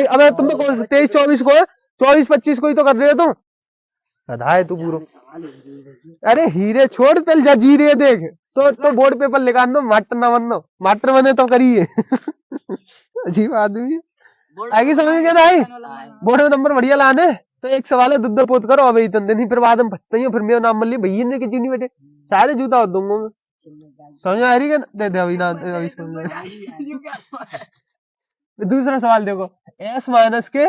अबे तुम तो कौन से 23-24 को है, 24-25 को ही तो कर रहे हो तुम। गधा है तू पूरा। अरे हीरे छोड़, पहले जजीरे देख, सोच तो बोर्ड पेपर लिखा दो, मास्टर ना बनो, मास्टर बने तो करिए। अजीब आदमी है। आगे समझ में क्या आई, बोर्ड में नंबर बढ़िया लाने तो एक सवाल है, दुद्ध पोत करो अभी इतने दिन, फिर बाद में पछताई हो, फिर मेरा नाम मल्ली भैया ने किसी नहीं बेटे सारे जूता हो दूंगा मैं। समझ में आ रही है? दे दे अभी ना, अभी समझ में आ रही। दूसरा सवाल देखो, एस माइनस के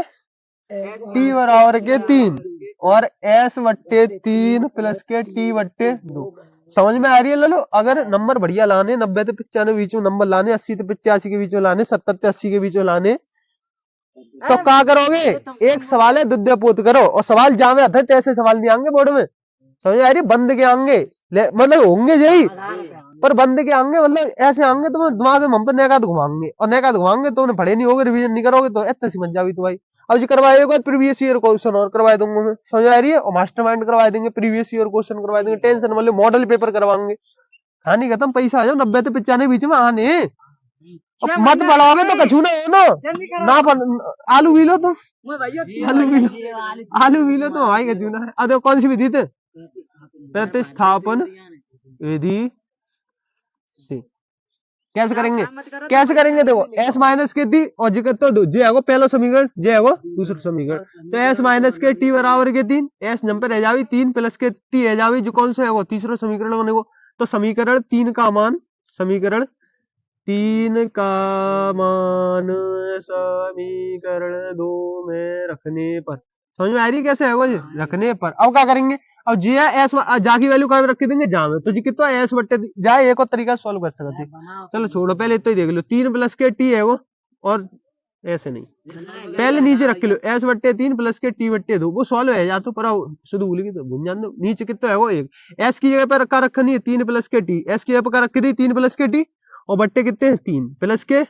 टी बराबर के 3 और एस बट्टे 3 प्लस के टी बट्टे 2। समझ में आ रही है ललो? अगर नंबर बढ़िया लाने, 90 से 95 बीच में नंबर लाने, 80 से 85 के बीच में लाने, 70 से 80 के बीच में लाने, तो क्या करोगे? एक सवाल है दुद्ध पोत करो, और सवाल जामे आता है ऐसे सवाल नहीं आएंगे बोर्ड में। समझ में आ रही? बंद के आएंगे, मतलब होंगे यही पर बंद के आएंगे, मतलब ऐसे आएंगे तो दिमाग में हम पर नेकात घुमाएंगे, और नेकात घुमाएंगे तो उन्हें पढ़े नहीं होगे, रिवीजन नहीं करोगे तो इतनी सी बन जावी तुम्हारी। अब जी करवाएगा प्रीवियस ईयर क्वेश्चन और करवा दूंगा मैं, समझ आ रही है? और मास्टरमाइंड करवा देंगे, प्रीवियस ईयर क्वेश्चन करवा देंगे, टेंशन वाले मॉडल पेपर करवाएंगे। कहानी खत्म, पैसा आ जाओ 90 से 95 बीच में आने। मत पढ़ाओगे तो कछू ना हो ना आलू भी लो तुम, आलू भी लो तो भाई कछू ना। अब देखो कौन सी विधि थे, प्रतिस्थापन विधि से कैसे करेंगे, कैसे करेंगे? देखो एस माइनस के टी और जी तो दो, जे है वो पहला समीकरण, जे है वो दूसरा समीकरण। तो एस माइनस के टी बराबर के 3, एस नंबर रह जावी 3 प्लस के टी रह जावी, जो कौन सा है वो तीसरा समीकरण बने वो। तो समीकरण 3 का मान, समीकरण 3 का मान समीकरण 2 में रखने पर, समझ में आ रही कैसे है वो जी? रखने पर अब क्या करेंगे, अब जी एस जा की वैल्यू कहाँ रख देंगे, जा में, तो जी कितना एस बट्टे जा, एक और तरीका सॉल्व कर सकते हैं। चलो छोड़ो, पहले तो ही देख लो, 3 प्लस के टी है वो, और ऐसे नहीं, पहले नीचे रख लो एस बट्टे 3 प्लस के टी बट्टे 2, वो सॉल्व है, या तो पर शुद्ध भूल गई तो भूल जान दो। नीचे कितना है वो, एक एस की जगह पर रखा रखनी है 3 प्लस के टी, एस की जगह पर रखी थी 3 प्लस के टी, और बट्टे कितने हैं 3 प्लस के,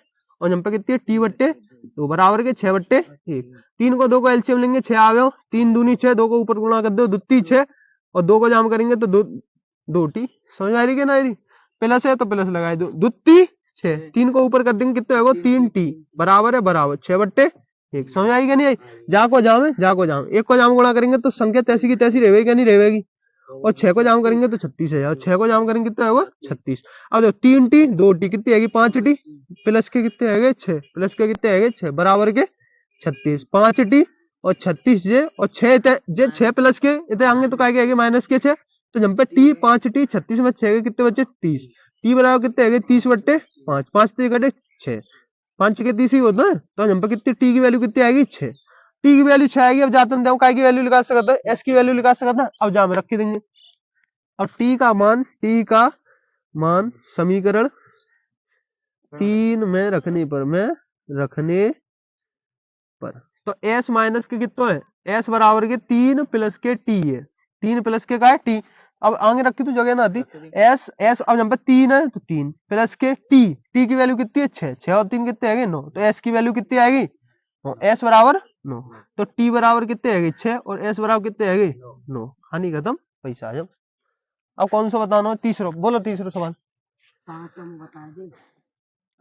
और यहाँ पे कितने टी बट्टे 2 बराबर के 6 बट्टे 1। 3 को 2 को एलसीएम लेंगे 6 आवे, 3 दूनी 6, 2 को ऊपर गुणा कर दो, दुत्ती 6, और 2 को जाम करेंगे तो 2 टी। समझ आ रही है ना? प्लस है तो प्लस लगाए दो, दुत्ती 6, 3 को ऊपर कर देंगे कितना होगा 3 टी बराबर है बराबर 6 बट्टे 1। समझ आई क्या नहीं आई? जा को जाम, एक को जाम गुणा करेंगे तो संख्या तैसी की तैसी रहेगी क्या नहीं रहेगी, और 6 को जाम करेंगे तो 36 है, 6 को जाम करेंगे कितना होगा 36। अब देखो 3 टी 2 टी कितनी आएगी 5 टी, प्लस के कितने आएंगे 6, प्लस के कितने आएंगे 6 बराबर के 36, 5 टी और 36 जे, और 6 जे 6 प्लस के इतने आएंगे तो क्या आएंगे माइनस के 6, तो जब पे टी 5 टी 36 में 6 के कितने बचे 30, टी बराबर कितने आएंगे 30 बट्टे 5, 5 3 कटे 6, 5 के 30 ही होता है, तो जब पे कितनी टी की वैल्यू कितनी आएगी 6, टी की वैल्यू 6 आएगी। अब जाते हैं काय की वैल्यू निकाल सकता है, एस की वैल्यू निकाल सकता है, अब जा में रख देंगे। अब टी का मान समीकरण 3 में रखने पर, तो एस माइनस के कितना है, एस बराबर के 3 प्लस के टी है, 3 प्लस के का है टी। अब आगे रखी तो जगह ना आती, एस एस अब यहाँ पे 3 है तो 3 प्लस के टी की वैल्यू कितनी है 6, 6 और 3 कितने आएगी 9, तो एस की वैल्यू कितनी आएगी, एस बराबर 9, तो टी बराबर कितने आएगी 6 और एस बराबर कितने आएगी 9। हानि खत्म, पैसा आ जाओ। अब कौन सा बताना हो, तीसरा बोलो, तीसरा सवाल।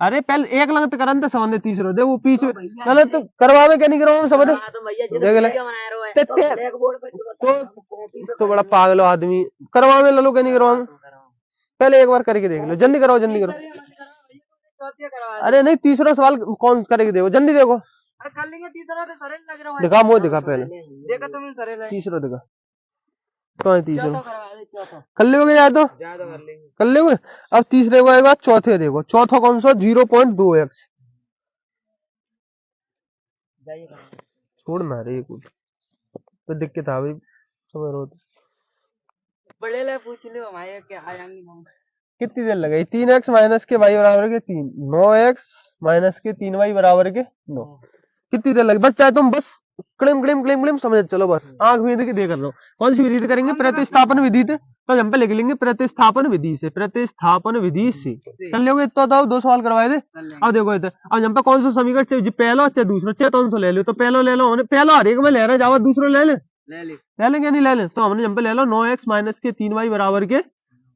अरे पहले एक लगत करन तो समझ तीसरो दे वो पीछे चलो तो करवावे क्या नहीं करवावे समझ देख ले तो बड़ा पागल आदमी, करवावे लो क्या नहीं करवावे, पहले एक बार करके देख लो, जल्दी करो जल्दी करो। अरे नहीं तीसरा सवाल कौन करके देखो, जल्दी देखो, कर लेंगे तीसरा तो सरल लग रहा है, दिखा मुझे दिखा पहले देखा तुम सरल है तीसरा दिखा, कौन है तीसरा कर लोगे या तो कर लोगे। अब तीसरे को एक बार चौथे देखो, चौथा कौन सा 0.2x, छोड़ना रे कुछ तो दिक्कत आ भाई समझ रहे हो, बड़े ले पूछ लो हमारे क्या आएंगे कितनी देर लगाई 3x माइनस के वाई बराबर के 3, 9x माइनस के 3y बराबर के 9, कितनी देर लगी बस, चाहे तुम बस क्लिम क्लिम क्लिम क्लिम समझ चलो बस आंख में के देख रहे हो। कौन सी विधि से करेंगे? प्रतिस्थापन विधि से। तो हम पे लिख लेंगे प्रतिस्थापन विधि से, प्रतिस्थापन विधि से कर लोगे। तो दो सवाल करवाए थे। अब देखो इधर, अब हम पे कौन सा समीकरण चाहिए? पहला चाहे दूसरा चाहे कौन सा ले लो। तो पहला ले लो, हमने पहला हर एक में ले रहे जाओ, दूसरा ले ले लेंगे नहीं ले ले। तो हमने यहाँ पे ले लो 9x माइनस के 3y बराबर के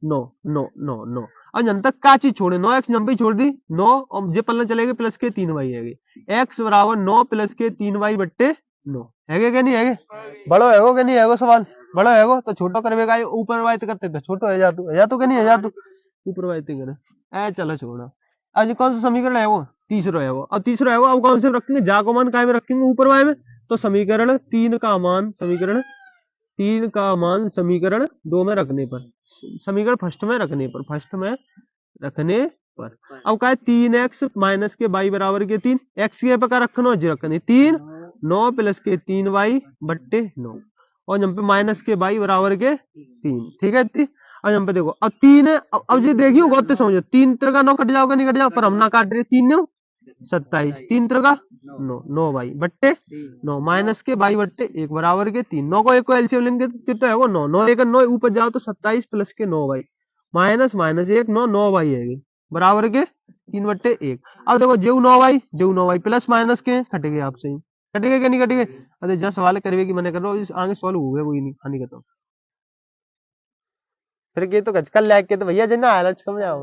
9 9 9 9। और जन तक का चीज छोड़े 9x जंप छोड़ दी 9 और जे पलना चलेगी प्लस के 3y है x बराबर 9 प्लस के 3y बट्टे 9 है क्या नहीं है? बड़ो है क्या नहीं है? सवाल बड़ा है तो छोटो करवेगा। ऊपर वायत करते तो छोटो है जा तू क्या नहीं है? जा तू ऊपर वायत करे ऐ चलो छोड़ो। आज कौन सा समीकरण है वो? तीसरा है वो। अब तीसरा है वो, अब कौन से रखेंगे? जा को मान काय में रखेंगे? ऊपर वाय में। तो समीकरण 3 का मान, समीकरण 3 का मान समीकरण 2 में रखने पर, समीकरण फर्स्ट में रखने पर, फर्स्ट में रखने पर। अब क्या है? 3x माइनस के y बराबर के 3, x के पर रखना जी रखनी 3 9 प्लस के 3y बट्टे 9 और यहाँ पे माइनस के y बराबर के 3। ठीक है इतनी। अब यहाँ पे देखो अब 3 है। अब ये देखियो गौते समझो 3 तरह का 9 कट जाओगे नहीं कट जाओ, पर हम ना काट रहे 3 9 27 3 तरह का 9 9 y बट्टे 9 माइनस के y बट्टे 1 बराबर के 3। 9 को 1 को एलसीएम लेंगे तो कितना है वो 9 9 1 9 ऊपर जाओ तो 27 प्लस के 9y माइनस माइनस 1 9 9y है बराबर के 3 बट्टे 1। अब देखो जेऊ 9y प्लस माइनस के कटेंगे आपसे ही कटेंगे क्या नहीं कटेंगे? अरे जस्ट सवाल करवे की मैंने कर रहा हूँ आगे सॉल्व हुए कोई नहीं हानि करता फिर के तो कल लैग के तो भैया जिन्ना हालत समझ आओ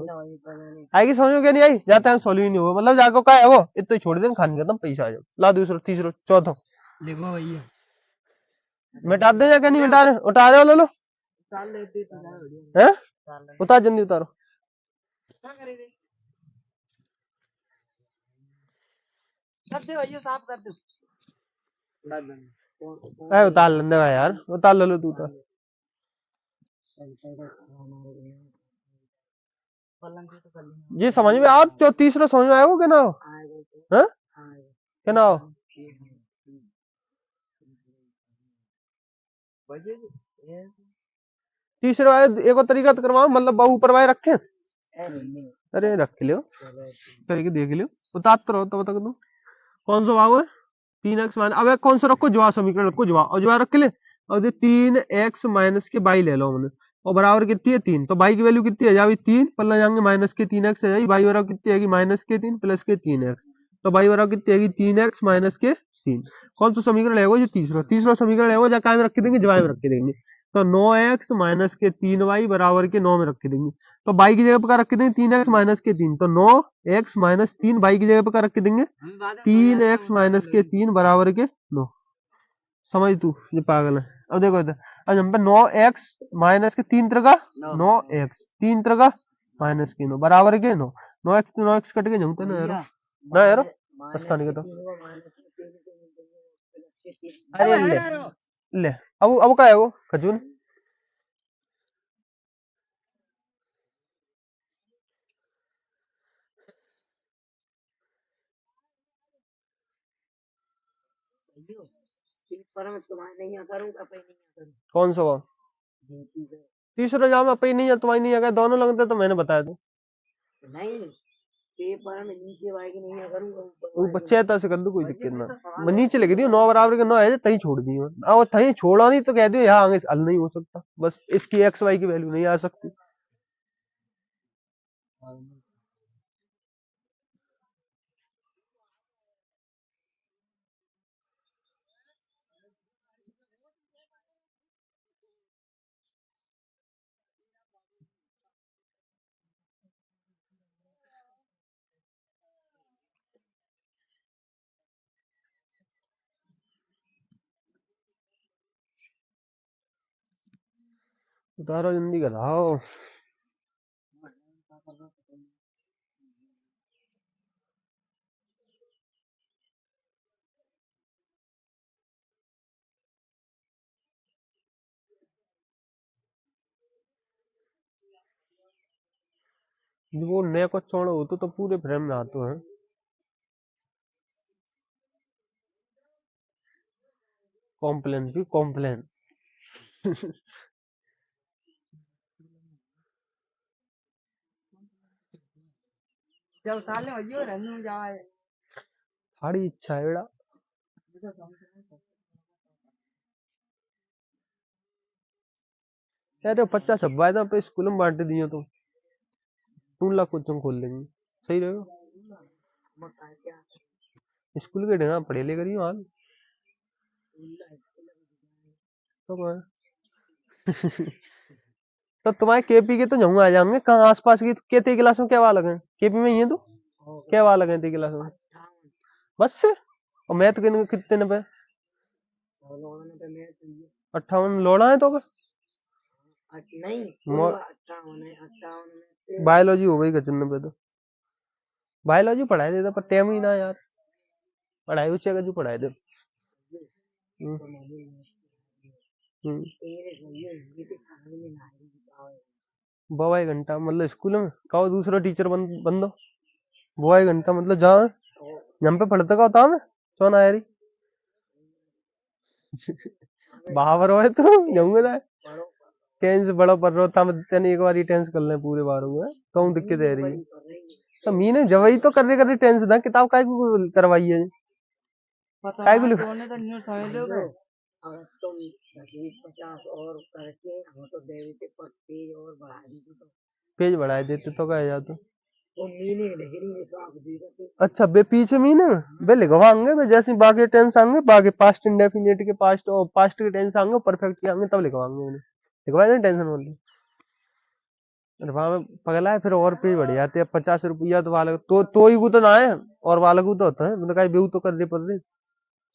आएगी समझ में क्या नहीं आई? जाते हैं सॉल्व ही नहीं हुआ मतलब जाको का है वो इतना छोड़ दें खाने खत्म पैसा आ जाओ ला दूसरा तीसरा चौथा लिखो भैया मिटा दे या क्या नहीं मिटा रहे? उठा रहे हो लो हैं उतार जल्दी उतारो उतार लेने का यार उतार ले लो तू उतार ये समझ में आओ जो तीसरा समझ में आएगा क्या ना हो? हैं? क्या ना हो? तीसरा एक और तरीका तो करवाओ मतलब बहु ऊपर वाले रखे अरे रख लियो करके देख लियो उतार तो रहो तो बता दो कौन सा भाव है? 3x माइनस अब कौन सा रखो जवाब समीकरण रखो जवाब और जवाब रख ले और 3x माइनस के बाई ले लो हमने और बराबर कितनी है 3। तो बाई की वैल्यू कितनी है जाएगी 3 पल्ला जाएंगे माइनस के 3x है जाएगी बाई बराबर कितनी आएगी माइनस के 3 प्लस के 3x। तो बाई बराबर कितनी आएगी 3x माइनस के 3। कौन सा समीकरण है वो? ये तीसरा तीसरा समीकरण है वो जा काय में रख के देंगे जवाब में रख के देंगे। तो 9x माइनस के 3y बराबर के 9 में रख के देंगे। तो बाई की जगह पर रख के देंगे 3x माइनस के 3 तो 9x माइनस 3 बाई की जगह पर रख के देंगे 3x माइनस के 3 बराबर के 9। समझ तू ये पागल है। अब देखो इधर अब हम पे 9x माइनस के 3 तरह का 9x 3 तरह का माइनस के 9 बराबर के 9 9x कट के जमते ना यार ना यार बस खाने का तो अरे ले ले अब का है वो खजूर कौन सा वो तीसरा जाम अपनी नहीं है तुम्हारी नहीं आ गया दोनों लगते तो मैंने बताया था नहीं पेपर में नीचे आएगी नहीं अगर वो बच्चे है से कर दो कोई दिक्कत ना मैं नीचे लिख दियो 9 बराबर के 9 है तहीं छोड़ दियो और तहीं छोड़ा नहीं तो कह दियो यहाँ आगे हल नहीं हो सकता बस इसकी एक्स वाई की वैल्यू नहीं आ सकती। उतारो जल्दी कराओ वो नए को छोड़ो तो पूरे फ्रेम में आते हैं कॉम्प्लेन भी कॉम्प्लेन चल साले हो यो रहनु जाए साड़ी इच्छा है बेटा अरे 50 छपवाए था पे स्कूल में बांट दिए तो 2 लाख कोचिंग खोल लेंगे, सही रहेगा। स्कूल के ढंगा पढ़े ले करियो हाल तो मैं तो तुम्हारे केपी के तो जम्मू आ जाएंगे कहाँ आसपास की केते क्लास में क्या वाला है केपी में ही है तो क्या वाला है क्लास में बस से और मैथ के कितने नंबर 58 लोड़ा है तो बायोलॉजी हो गई कचन नंबर तो बायोलॉजी पढ़ाई देता पर टाइम ही ना यार पढ़ाई उसे का जो पढ़ाई दे बवाई घंटा मतलब स्कूल में कहो दूसरा टीचर बन दो बवाई घंटा मतलब जा यहाँ पे पढ़ते का होता मैं कौन आया रही बाहर हो तो जाऊंगा ना टेंस बड़ा पढ़ रहा था मैं तेने एक बार ही टेंस कर ले पूरे बार हुए कौन दिक्कत है रही तो मीने जवाई तो करने टेंस था किताब काय को करवाई है काय को तो न्यू समझ लो अगर तुम 10-20-50 और करके हम तो देवी पर पेज और बढ़ा दीजिए तो पेज बढ़ा देते तो क्या जाता वो मीनिंग लिख रही है स्वाद दी अच्छा बे पीछे मीनिंग बे लिखवाएंगे बे जैसे बाकी टेंस आएंगे बाकी पास्ट इंडेफिनिट के पास्ट और पास्ट के टेंस आएंगे परफेक्ट के आएंगे तब लिखवाएंगे उन्हें लिखवा दें टेंशन वाली अरे वहां में पगला है फिर और पेज बढ़ जाते हैं 50 रुपया तो वाले तो ही वो तो ना है और वाले को तो होता है मैंने कहा बेहू तो कर दे पर रही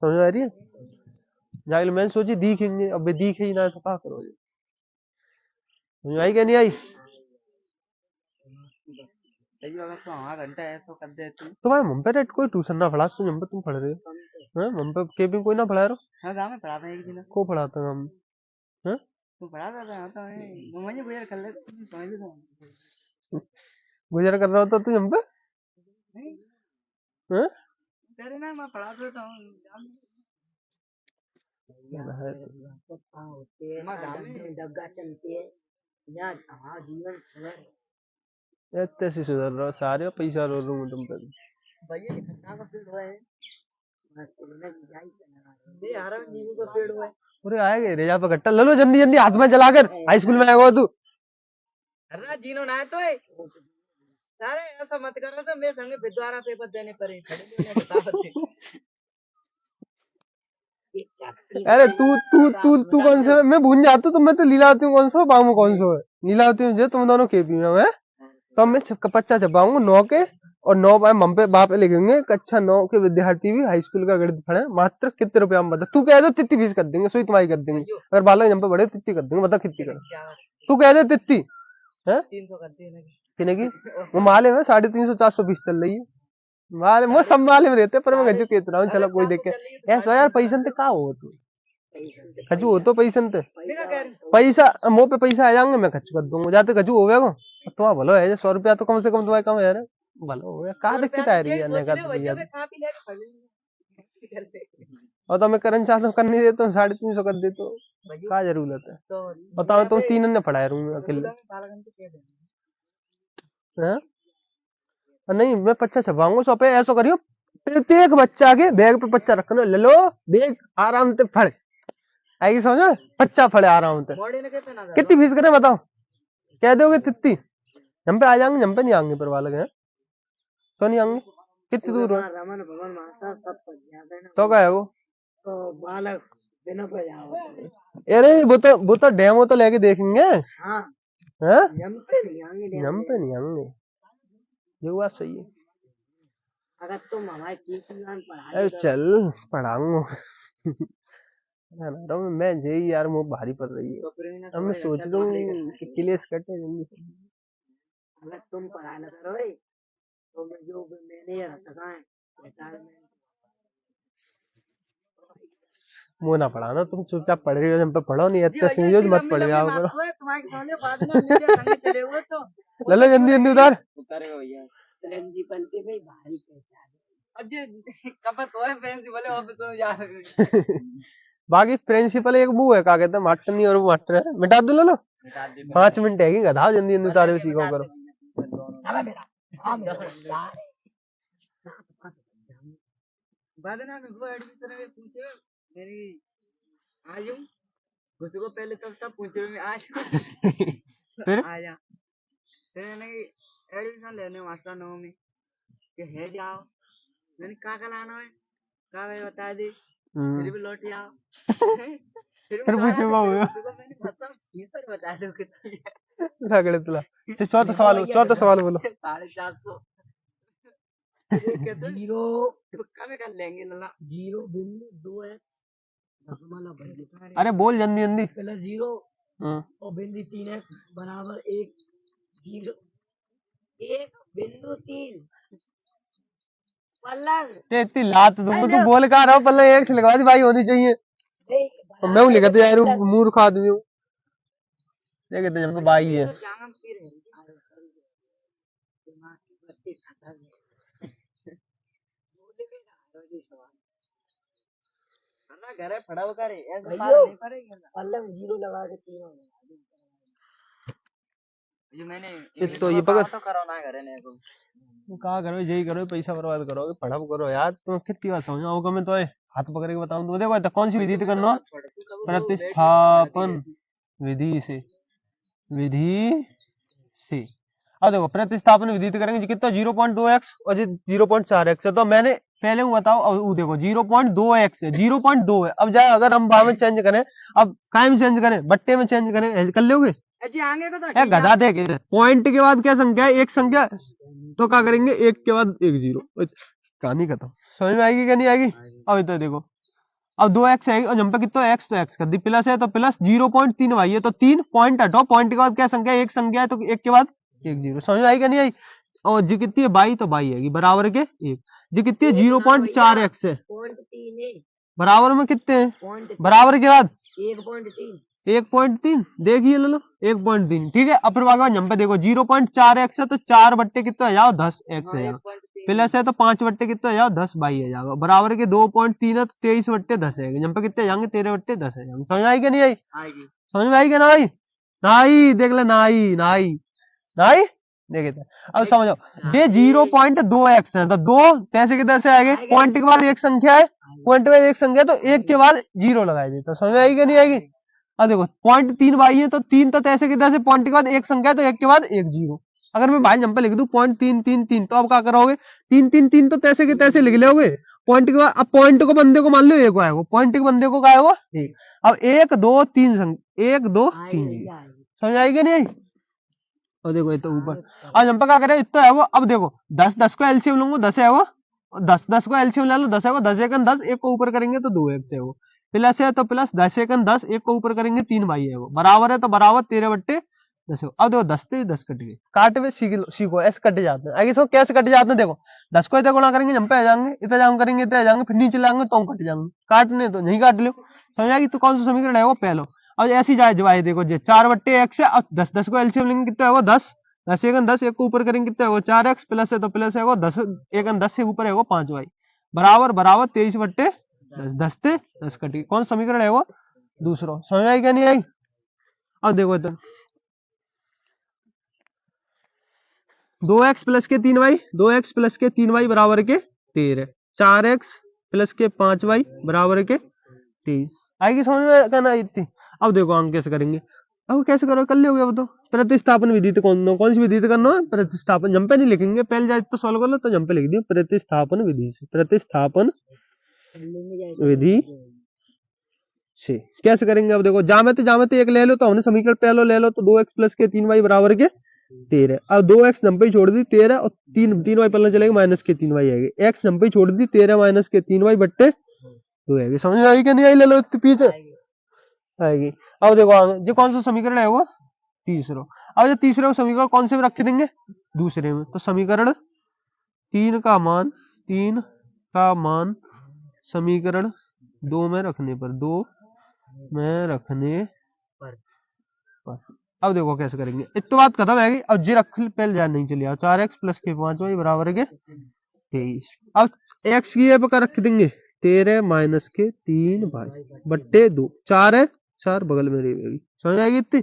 समझ आ रही है जाके मैंने सोची दिखेंगे अब दिखे ही ना तो क्या करो समझ आई क्या नहीं आई तो हाँ घंटा ऐसा कर देती तुम्हारे मम पे कोई ट्यूशन ना पढ़ा तो मम पे तुम पढ़ रहे हो हैं मम पे केबिन कोई ना पढ़ा रहा हाँ गाँव में पढ़ाता है एक दिन को पढ़ाता है हम हैं तो पढ़ाता था आता है मुझे गुजर कर ले समझ लो गुजर कर रहा होता तू हम पे हैं तेरे ना मैं पढ़ा देता हूँ डग्गा चलती है यहाँ हमारा जीवन सुधर इतने से सुधर रहा सारे पैसा रो लूँ तुम पे भैया खन्ना का पेड़ हुआ है बस सिलने की जाई दे यार नींबू का पेड़ हुआ है पूरे आएंगे रेजा पे कट्टा ले लो जल्दी जल्दी हाथ में जलाकर हाई स्कूल में आएगा तू अरे जीनो ना है तो सारे ऐसा मत करो तो मेरे संग दोबारा पेपर देने पड़े अरे तू तू तू तू कौन सा मैं भूल जाता तो मैं तो लीलावती हूँ कौन सा बाबू कौन सा है लीलावती हूँ तुम दोनों केपी में है तो मैं 55 छपाऊंगा 9 के और 9 मम पे बाप लिखेंगे कक्षा 9 के विद्यार्थी भी हाई स्कूल का गणित पढ़े मात्र कितने रुपया हम बता तू कह दो तित्ती फीस कर देंगे सोई तुम्हारी कर देंगे अगर बालक जम पे बड़े तित्ती कर देंगे बता कितनी कर तू कह दे तित्ती है 300 कर देना कितने की वो माले में 350-400 फीस चल रही है माले वो सब माले में रहते पर मैं गजू कहता हूँ चलो कोई देख के ऐसा यार पैसा ते का हो तू खजू हो तो पैसा ते पैसा मुंह पे पैसा आ जाएंगे मैं खर्च कर दूंगा जाते खजू हो गया तुम्हारा भलो है 100 रुपया तो कम से कम तुम्हारे कम यार भलो हो गया कहा दिक्कत आ रही है और तो मैं करना चाहता हूँ कर नहीं देता हूँ 350 कर दे तो क्या जरूरत है बताओ तुम 3 ने पढ़ाया रूम अकेले नहीं मैं 50 छपाऊंगा 100 पे ऐसा करियो प्रत्येक बच्चा के बैग पे 50 रखना ले लो बैग आराम से फड़ आएगी समझो 50 फड़े आराम से कितनी फीस करे बताओ कह दोगे तित्ती हम पे आ जाएंगे हम पे नहीं आएंगे पर वाले हैं तो नहीं आएंगे कितनी दूर है रमन भवन महासा सब तो क्या है वो तो बालक बिना पे जाओ अरे वो तो डेमो तो लेके देखेंगे हाँ हैं हम पे नहीं आएंगे ये बात सही है अगर तुम हमारे कीर्तिमान पढ़ा अरे चल पढ़ाऊंगा मैं यही यार मुँह भारी पड़ रही है अब मैं सोच रहा हूँ कि क्लेश कटे अगर तुम पढ़ा ना करो तो मैं जो मैंने रखा है मुँह ना पढ़ाना तुम चुपचाप पढ़ रही हो हम पे पढ़ो नहीं इतने संयोज मत पढ़ जाओ करो ले लो जल्दी जल्दी उतार प्रिंसिपल के भाई भारी पहचान बाकी प्रिंसिपल एक वो है क्या कहते हैं मास्टर नहीं और वो मास्टर है मिटा दो ले लो 5 मिनट है गधा जल्दी जल्दी उतारे हुए सीखो करो बाद में वो एडमिशन में पूछे मेरी आयु उसको पहले तो सब पूछ रहे में आज फिर आया फिर मैंने एडमिशन लेने मास्टर नो में कि है जाओ मैंने कहा लाना है कहा भाई बता दे फिर भी लौट आओ फिर फिर मैं पूछूंगा हुआ उसको मैंने मतलब फीस पर बता दो कितनी है रगड़े तुला चौथा सवाल बोलो 450 जीरो तुक्का में कर लेंगे लला 0.2x दशमलव बदले अरे बोल जल्दी जल्दी प्लस 0 हाँ। और बिंदु 3x बराबर 1 1.3 पलंग ये इतनी लात तुमको तू बोल कहा रहा हो पल्ले एक से लगवा दी भाई होनी चाहिए तो मैं हूँ लिखा यार मूर्ख आदमी हूँ ये कहते हैं भाई है घर है पड़ा करे ऐसे पार नहीं पड़ेगा पलंग 0 लगा के 3 जो मैंने तो ये पकड़ तो करो ना करे ने को कहा करो यही करो पैसा बर्बाद करोगे पढ़ाओ करो यार तुम कितनी बार समझाओ कि मैं तो हाथ पकड़ के बताऊं तो देखो तो कौन सी विधि से करना प्रतिस्थापन विधि से अब देखो प्रतिस्थापन विधि से करेंगे कितना 0.2x और 0.4x है तो मैंने पहले वो बताओ अब वो देखो 0.2x है 0.2 है अब जाए अगर हम भाव में चेंज करें अब काय में चेंज करें बट्टे में चेंज करें ऐसे कर लोगे जी आगे को तो गधा दे के पॉइंट के बाद क्या संख्या है एक संख्या तो क्या करेंगे एक के बाद एक जीरो कहानी खत्म समझ में आएगी क्या नहीं आएगी अब तो देखो अब 2x है और जब पे कितना x तो x कर दी प्लस है तो प्लस 0.3y है तो 3 पॉइंट हटो पॉइंट के बाद क्या संख्या है एक संख्या है तो एक के बाद एक जीरो समझ में आई क्या नहीं आई और जी कितनी है बाई तो बाई आएगी बराबर के एक जी कितनी है 0.4x है बराबर में कितने हैं बराबर के बाद 1.3 देखिए ले लो 1.3 ठीक है अब फिर बाद यहाँ पे देखो 0.4x है तो 4 बट्टे कितना आ जाओ 10x है प्लस है तो 5 बट्टे कितना आ जाओ 10 बाई आ जाएगा बराबर के 2.3 है तो 23 बट्टे 10 है यहाँ पे कितने जाएंगे 13 बट्टे 10 है समझ आई क्या नहीं आई समझ में आई क्या ना आई ना आई देख ले ना आई ना आई ना आई देखे अब समझो ये 0.2x है तो दो कैसे के कैसे आएंगे पॉइंट के बाद एक संख्या है पॉइंट के बाद एक संख्या तो एक के बाद जीरो लगाई देता समझ में आएगी क्या नहीं आएगी अब देखो 0.3 है तो 3 तो ऐसे के तैसे पॉइंट के बाद एक संख्या है तो एक के बाद एक जीरो अगर मैं भाई नंबर लिख दूं 0.333 तो अब क्या करोगे 333 तो तैसे के तैसे लिख लोगे पॉइंट के बाद अब पॉइंट को बंदे को मान लो एक आएगा पॉइंट के बंदे को क्या आएगा एक अब 1 2 3 1 2 3 समझ आएगी नहीं और देखो ये तो ऊपर अब हम क्या करें इतना है वो अब देखो 10 को एलसीएम लूंगा 10 है वो 10 को एलसीएम ले लो 10 है वो 10 एकन 10 एक को ऊपर करेंगे तो 2x है वो प्लस है तो प्लस 10 एकन 10 एक को ऊपर करेंगे 3 भाई है वो बराबर है तो बराबर 13 बट्टे 10 अब देखो 10 से 10 कट गए काट में सीखो ऐसे कट जाते हैं आगे सो कैसे कट जाते हैं देखो 10 को इतना गुणा करेंगे जंप पे आ जाएंगे इतना जाम करेंगे इतना आ जाएंगे फिर नीचे लाएंगे तो कट जाएंगे काटने तो नहीं काट लो समझ आएगी तो कौन सा समीकरण है वो पहलो अब ऐसी जाए जवाई देखो 4 बट्टे x है अब 10 को एलसीएम लेंगे कितना है वो 10 10 एकन 10 एक को ऊपर करेंगे कितना है वो 4x प्लस है तो प्लस है वो 10 एकन 10 से ऊपर है वो 5y बराबर बराबर 23 बट्टे 10 से 10 कटी कौन समीकरण है वो दूसरा समझ आई क्या नहीं आई अब देखो तो 2x प्लस के 3y 2x प्लस के 3y बराबर के 13 4x प्लस के 5y बराबर के 23 आएगी समझ में कहना इतनी अब देखो अंक कैसे करेंगे अब कैसे करो कर लोगे अब तो प्रतिस्थापन विधि तो कौन सी विधि से करना है प्रतिस्थापन जंपे नहीं लिखेंगे पहले जाए तो सॉल्व कर लो तो जंपे लिख दियो प्रतिस्थापन विधि से प्रतिस्थापन विधि से कैसे करेंगे अब देखो जामे एक ले लो तो हमने समीकरण पहले ले लो तो 2x प्लस के 3y बराबर के 13 अब 2x जंपे छोड़ दी 13 और 3y पलना चलेगा माइनस के 3y आएगी x जंपे छोड़ दी 13 माइनस के 3y बट्टे 2 आएगी समझ में आएगी कि नहीं आई ले लो पीछे आएगी अब देखो जो कौन सा समीकरण है वो तीसरा अब जो तीसरे समीकरण कौन से में रख देंगे दूसरे में तो समीकरण 3 का मान समीकरण 2 में रखने पर अब देखो कैसे करेंगे इतना बात खत्म है अब जी रख पहले जान नहीं चलिए 4x प्लस के 5y बराबर के 23 अब x की पर रख देंगे 13 माइनस के 3 भाई बट्टे 2 4 है 4 बगल में रहेगी समझ आएगी इतनी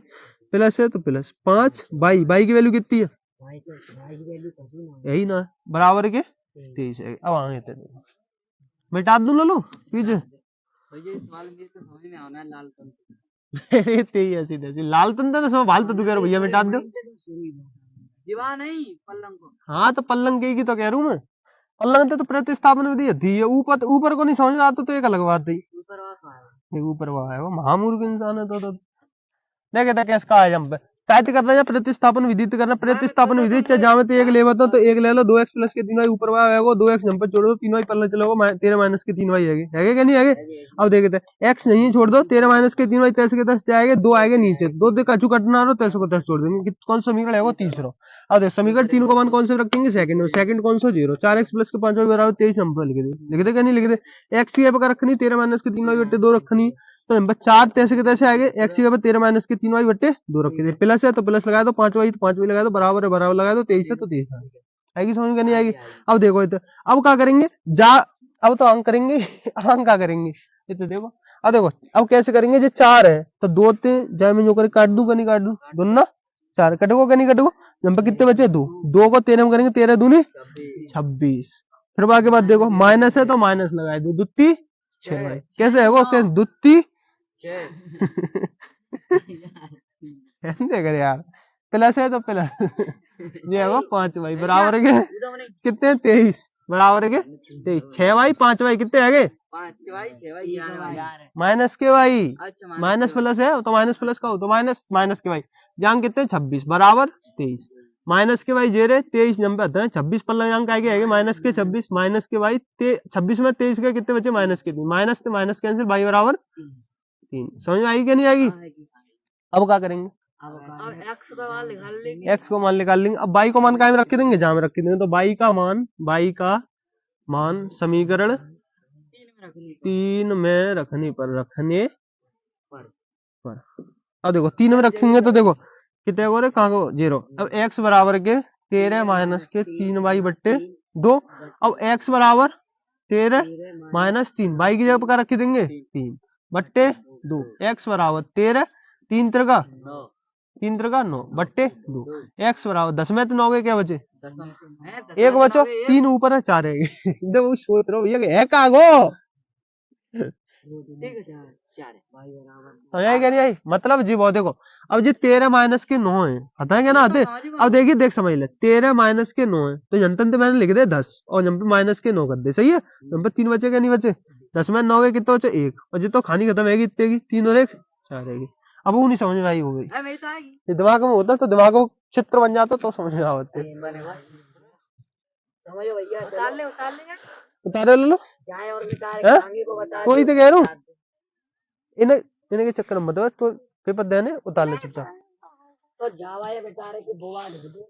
प्लस है तो प्लस 5 बाई की वैल्यू कितनी है यही ना बराबर के 23 है अब आगे मिटा दूं लो पीछे अरे तेई ऐसी तैसी लाल तंत्र तो सब फालतू तू कह रहा भैया मिटा दो। जीवा नहीं पलंग को। हाँ तो पल्लंग की तो कह रहा हूँ मैं। पल्लंग तो प्रतिस्थापन विधि होती है, ऊपर ऊपर को नहीं समझ में आता तो एक अलग बात है। ऊपर वाला है। ये ऊपर वाला है वो महामूर्ख इंसान है तो देखे था कैसे कहा है जब टाइप करना है प्रतिस्थापन विधि तो करना प्रतिस्थापन विधि चाहे जहाँ में तो एक ले बताओ तो एक ले लो 2x प्लस के 3y ऊपर वाला है वो 2x जम पर छोड़ दो 3y पल्ला चलोगे 13 माइनस के 3y है क्या नहीं है। अब देखते हैं x नहीं है छोड़ दो 13 माइनस के 3y 10 के 10 जाएंगे 2 आएंगे नीचे 2 देख कचू कटना रहो 10 को 10 छोड़ देंगे कौन सा समीकरण है वो तीसरा। अब देख समीकरण 3 को मान कौन से रखेंगे सेकंड कौन सा 0 4x प्लस के 5y बराबर 23 नंबर लिख दे क्या नहीं लिख दे x की जगह पर रखनी 13 माइनस के 3y बटे 2 रखनी तो नंबर 4 तैसे के तैसे आएंगे x की जगह 13 माइनस के 3y बटे 2 रखे थे प्लस है तो प्लस लगाया तो 5y तो 5y लगाया तो बराबर है बराबर लगाया तो 23 है तो 23 आएगी समझ में नहीं आएगी। अब देखो ये तो अब क्या करेंगे जा अब तो अंक करेंगे अंक क्या करेंगे ये तो देखो अब देखो अब कैसे करेंगे जो 4 है तो 2 जाए मैं जो कर काट दूं नहीं काट दूं दोनों ना 4 कटेगो क्या नहीं कटेगो नंबर कितने बचे 2 2 को 13 में करेंगे 13 दूनी 26 फिर आगे बात देखो माइनस है तो माइनस लगाए दो दुत्ती 6 भाई कैसे है वो कैसे दुत्ती देख यार प्लस है तो प्लस ये है वो 5 भाई बराबर है के कितने 23 बराबर है के 23 6 भाई 5 भाई कितने आ गए 5 भाई 6 भाई माइनस के भाई अच्छा माइनस प्लस है तो माइनस प्लस का हो तो माइनस माइनस के भाई जान कितने 26 बराबर 23 माइनस के भाई जेरे 23 नंबर आता है 26 पल्ला अंक आगे माइनस के 26 माइनस के भाई 26 में 23 के कितने बचे माइनस के 3 माइनस से माइनस कैंसिल भाई बराबर 3 समझ में आएगी क्या नहीं आएगी। अब क्या करेंगे अब x का मान निकाल लेंगे x को मान निकाल लेंगे अब y को मान कायम रख देंगे जहां में रख देंगे तो y का मान समीकरण 3 में रखने पर अब देखो 3 में रखेंगे तो देखो कितने हो रहे कहाँ को 0 अब x बराबर के 13 माइनस के 3y बट्टे 2 अब x बराबर 13 माइनस 3 y की जगह पर क्या रख देंगे 3 बट्टे 2 x बराबर 13 3 त्रिका 9 बट्टे 2 x बराबर 10 में तो 9 के क्या बचे एक बचो 3 ऊपर है 4 है देखो सोच रहा हूँ भैया है कहाँ गो समझ क्या नहीं आई मतलब जी वो देखो अब जी 13 माइनस के 9 है पता है क्या ना आते अब देखिए देख समझ ले 13 माइनस के 9 है तो जनतन तो मैंने लिख दे 10 और जब पे माइनस के 9 कर दे सही है जब पे 3 बचे क्या नहीं बचे 10 में 9 के कितने बचे 1 और जी तो खानी खत्म है इतने की 3 और 1 4 रहेगी अब वो नहीं समझ में आई हो गई दिमाग में होता तो दिमाग को चित्र बन जाता तो समझ में आते उतारे ले लो कोई तो कह रहा हूँ इन्हें इन्हें के चक्कर में मत तो पेपर देने उतार ले चुपचाप तो जावा ये बेचारे की बुआ लिख दो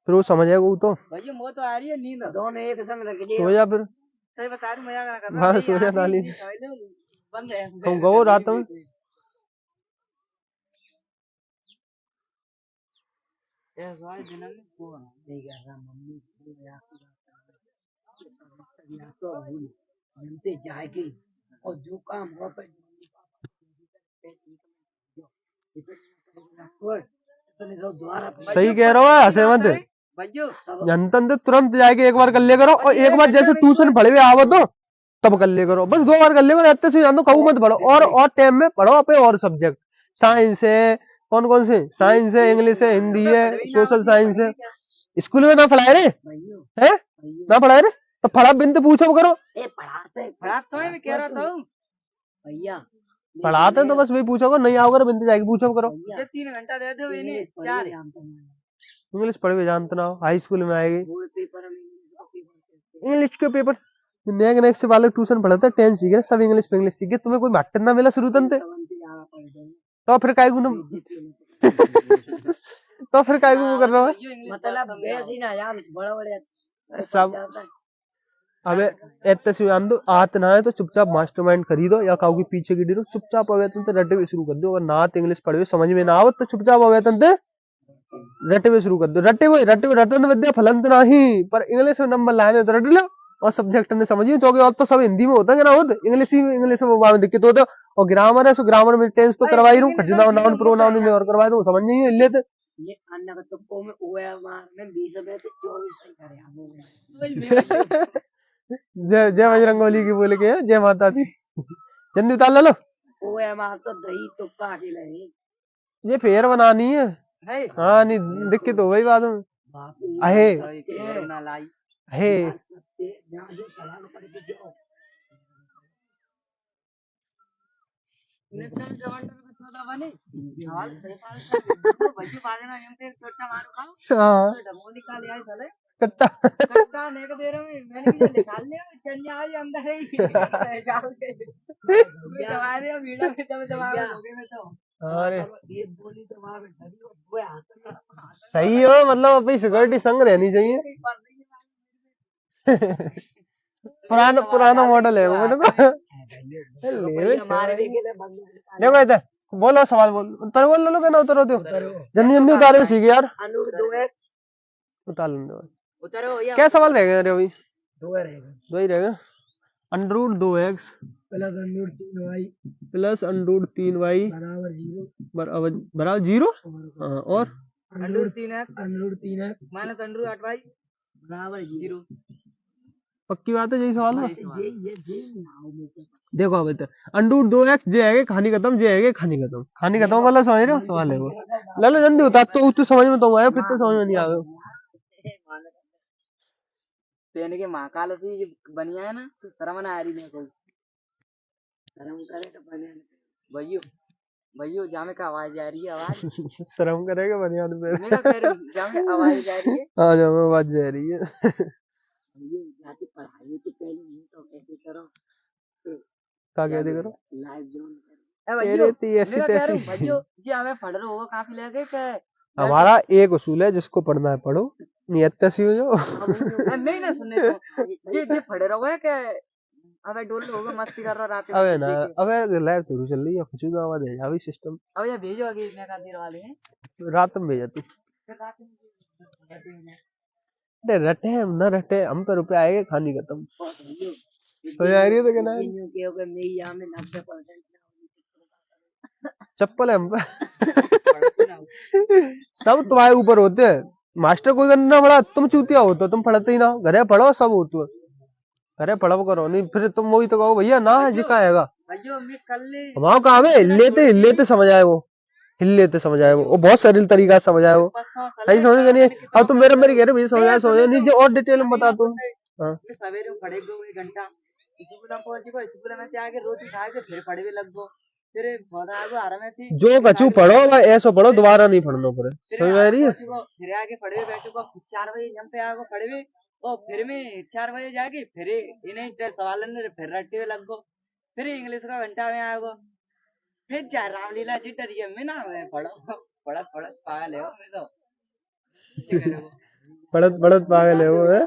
फिर वो समझ आएगा वो तो भैया वो तो आ रही है नींद दोनों एक संग रख दिए सो जा फिर सही बता रही मजाक ना करना हाँ सो जा ताली बंद है तुम गो रात में दिन में सो नहीं गया मम्मी तो मिलते जाएगी और जो काम हो पर सही कह रहा हो हंसे मत जनतन तो तुरंत जाके एक बार कर ले करो और एक बार जैसे ट्यूशन पढ़े हुए आवो तो तब कर ले करो बस 2 बार कर ले करो इतने से जान दो कहूँ मत पढ़ो और टाइम में पढ़ो अपने और सब्जेक्ट साइंस है कौन कौन से साइंस है इंग्लिश है हिंदी है सोशल साइंस है स्कूल में ना पढ़ाए रे है ना पढ़ाए रे तो फड़ा बिन तो पूछो करो पढ़ाते मैं कह रहा था भैया पढ़ाते तो बस वही पूछो नहीं आओगे बिन जाके पूछो करो 3 घंटा दे दो इन्हें 4 इंग्लिश पढ़े हुए जानते ना हाई स्कूल में आएगी इंग्लिश के पेपर नेक्स्ट वाले ट्यूशन पढ़ाते 10 सीखे सब इंग्लिश पे इंग्लिश सीखे तुम्हें कोई मास्टर ना मिला शुरू तंते तो फिर काय गुना तो फिर काय गुना कर रहा है मतलब वैसे ना यार बड़ा बड़ा सब अबे इतने से आंदो आत ना है तो चुपचाप मास्टरमाइंड खरीदो या काऊ के पीछे की डिरो चुपचाप अवेतन तो रटे शुरू कर दो अगर ना इंग्लिश पढ़े समझ में ना आओ तो चुपचाप अवेतन ते रटे शुरू कर दो रटे रटन विद्या फलंत नहीं पर इंग्लिश में नंबर लाने तो रट लो और सब्जेक्ट ने समझिए क्योंकि अब तो सब हिंदी में होता है ना होता इंग्लिश में दिक्कत होता और ग्रामर है सो ग्रामर में टेंस तो करवाई रहूं खजना नाउन प्रोनाउन में और करवाई दूं समझ नहीं ले तो ये अन्य का तो में ओएमआर में 20 में से 24 सही करे जय जय बजरंगबली की बोल के जय माता दी जल्दी उतार ले लो ओ है मां तो दही तुक्का के लगे ये फेर बनानी है। हाँ नहीं दिक्कत हो गई बाद में। अहे ना लाई अहे नेशनल जवान में छोटा बने सवाल बच्चे बाजना यम पे छोटा मारो का हाँ डमो निकाल आए साले कट्टा कट्टा ने के दे रहा हूं मैंने भी निकाल लिया चन्या आज अंदर ही निकाल के दबा दिया वीडियो में तब दबा हो गए मैं तो अरे ये बोली तो वहां पे डरी वो हाथ सही हो मतलब अपनी सिक्योरिटी संग रहनी चाहिए। पुराना पुराना मॉडल है वो मेरे देखो इधर बोलो सवाल बोल उतर बोल लो कहना उतरो दो जल्दी जल्दी उतारे सीख यार अनुर 2x उतार लेंगे उतरो या क्या सवाल रह गए अभी 2 रहेगा दो ही रहेगा अंडरूट 2x प्लस अनुर 3y प्लस अंडरूट 3y बराबर 0 बराबर 0 और under root 3x minus under root 8y बराबर 0 पक्की बात है यही सवाल है देखो अब इधर अंडरूट 2x जे है खानी खत्म जे है खानी खत्म वाला समझ रहे हो सवाल है वो ले लो जल्दी उतार तो समझ में तो आया फिर तो समझ में नहीं आया पेन के महाकाल से बनिया है ना तो शर्म ना आ रही मेरे को शर्म करे तो बनिया भैयो भैयो जामे का आवाज आ रही है आवाज शर्म करेगा बनियान पे मैं क्या कह रही हूँ जामे आवाज जा रही है हाँ जामे आवाज जा रही है भैयो जाके पढ़ाई तो पहले नहीं तो कैसे करो क्या कहते करो लाइव जोन करो ए भैयो ऐसी मैं कह रहा हूँ भैयो जी हमें पढ़ रहे हो काफी लगे के हमारा एक उसूल है जिसको पढ़ना है पढ़ो नियत तैसी हो जाओ नहीं ना सुनने तो ये पढ़ रहा है के अबे डोल होगा मस्ती कर रहा रात में अबे ना अबे लाइव तो चल रही है कुछ भी आवाज है अभी सिस्टम अब ये भेजो आगे इतने का देर वाले हैं रात में भेजा तू अरे रटे हम ना रटे हम पे रुपए आएंगे खानी खत्म तो यार ये तो कहना है मेरी यहाँ में 90% चप्पल है हम पे सब तुम्हारे ऊपर होते हैं मास्टर कोई करना पड़ा तुम चूतिया हो तो तुम पढ़ते ही ना घरे पढ़ो सब होते है घरे पढ़ो करो नहीं फिर तुम वही तो कहो भैया ना है जिका आएगा हमारा काम है हिलते समझ आए वो हिलते समझ आए वो बहुत सरल तरीका से समझ आए वो सही समझ गए नहीं अब तुम मेरे कह रहे भैया समझ आए नहीं और डिटेल में बता तुम सवेरे पढ़ेगा 1 घंटा स्कूल में पहुंचेगा स्कूल में से आके रोटी खा के फिर पढ़े भी लगो फिर आराम थी जो कचू पढ़ो ऐसा पढ़ो दोबारा नहीं पढ़ना पड़े समझ आ रही है फिर आके पढ़े बैठो 4 बजे जम पे आगो पढ़े और फिर में 4 बजे जाके फिर इन्हें सवाल फिर रट्टे लगो फिर इंग्लिश का घंटा में आगो फिर जा रामलीला जी डरिए में ना पढ़ो पढ़त पागल है मैं तो पढ़त पागल है वो है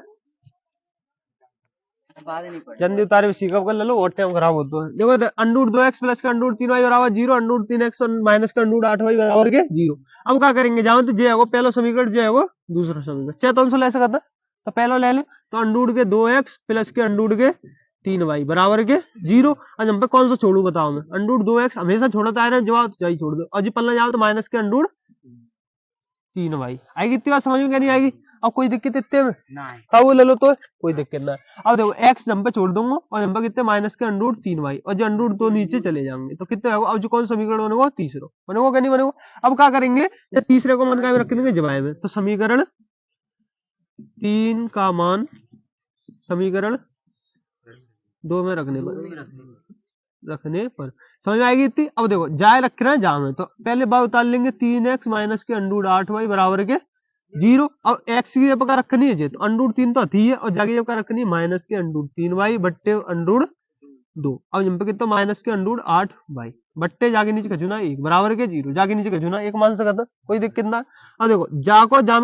जल्दी उतारे भी सीखा कर ले लो और टाइम खराब होता है देखो अंडरूट 2x प्लस का अंडरूट 3y बराबर 0 अंडरूट 3x माइनस का अंडरूट 8y बराबर के 0 अब क्या करेंगे जाओ तो जे है वो पहला समीकरण जो है वो दूसरा समीकरण चेतन से ले सकता तो पहला ले ले तो अंडरूट के 2x प्लस के अंडरूट के 3y बराबर के 0 आज हम पे कौन सा छोड़ू बताओ मैं अंडरूट 2x हमेशा छोड़ता है जवाब जाई छोड़ दो और जी पल्ला जाओ तो माइनस के अंडरूट 3y आएगी इतनी बात समझ में क्या नहीं आएगी अब कोई दिक्कत इतने में हाँ वो ले लो तो कोई दिक्कत ना अब देखो x जम पे छोड़ दूंगा और जम पे कितने माइनस के अंडरूट 3y और जो अंडरूट 2 नीचे चले जाएंगे तो कितने होगा अब जो कौन समीकरण बनेगा तीसरा बनेगा क्या नहीं बनेगा अब क्या करेंगे जब तीसरे को मन का रख लेंगे जवाब में तो समीकरण 3 का मान समीकरण 2 में रखने पर समझ में आएगी इतनी अब देखो जाए रख रहे हैं जहाँ में तो पहले बार उतार लेंगे 3x माइनस के अंडरूट 8y बराबर के 0 अब x की जगह रखनी है तो अंडरूट 3 तो थी है और जाके जगह रखनी है माइनस के अंडरूट 3y बट्टे अंडरूट 2 अब यहाँ पे कितना माइनस के अंडरूट 8y बट्टे जाके नीचे खचुना 1 बराबर के 0 जाके नीचे खचुना 1 मान सकता था कोई दिक्कत ना अब देखो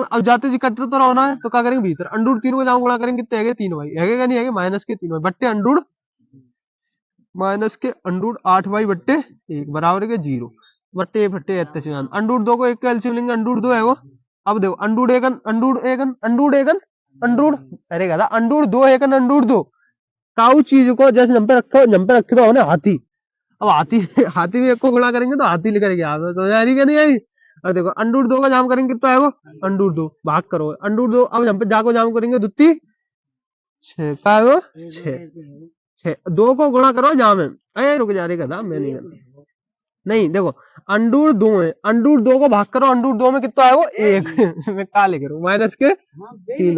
अब जाते जी कटर तो रहना है तो क्या करेंगे भीतर अंडरूट 3 को जाम गुणा करेंगे कितने है 3y है नहीं है माइनस के 3y बट्टे अंडरूट माइनस के अंडरूट 8y बट्टे 1 बराबर के 0 बट्टे फट्टे अंडरूट 2 को 1 का एलसीएम लेंगे अंडरूट 2 है वो अब देखो अंडरूट अरे कहता अंडरूट 2 एकन अंडरूट 2 काउ चीज को जैसे जम पे रखे तो होने हाथी अब हाथी में एक को गुणा करेंगे तो हाथी लेकर के आवे समझ आ रही क्या नहीं आई अब देखो अंडरूट 2 का जाम करेंगे कितना है वो अंडरूट 2 भाग करो अंडरूट 2 अब जम पे जाको जाम करेंगे दुत्ती 6 का है वो 6 2 को गुणा करो जाम में अरे रुक जा रही कहता मैं नहीं करता नहीं देखो अंडूर 2 है, अंडूर 2 को भाग करो, अंडूर 2 में कितना आएगा 1 मैं क्या लिख रहा हूँ माइनस के हाँ, 3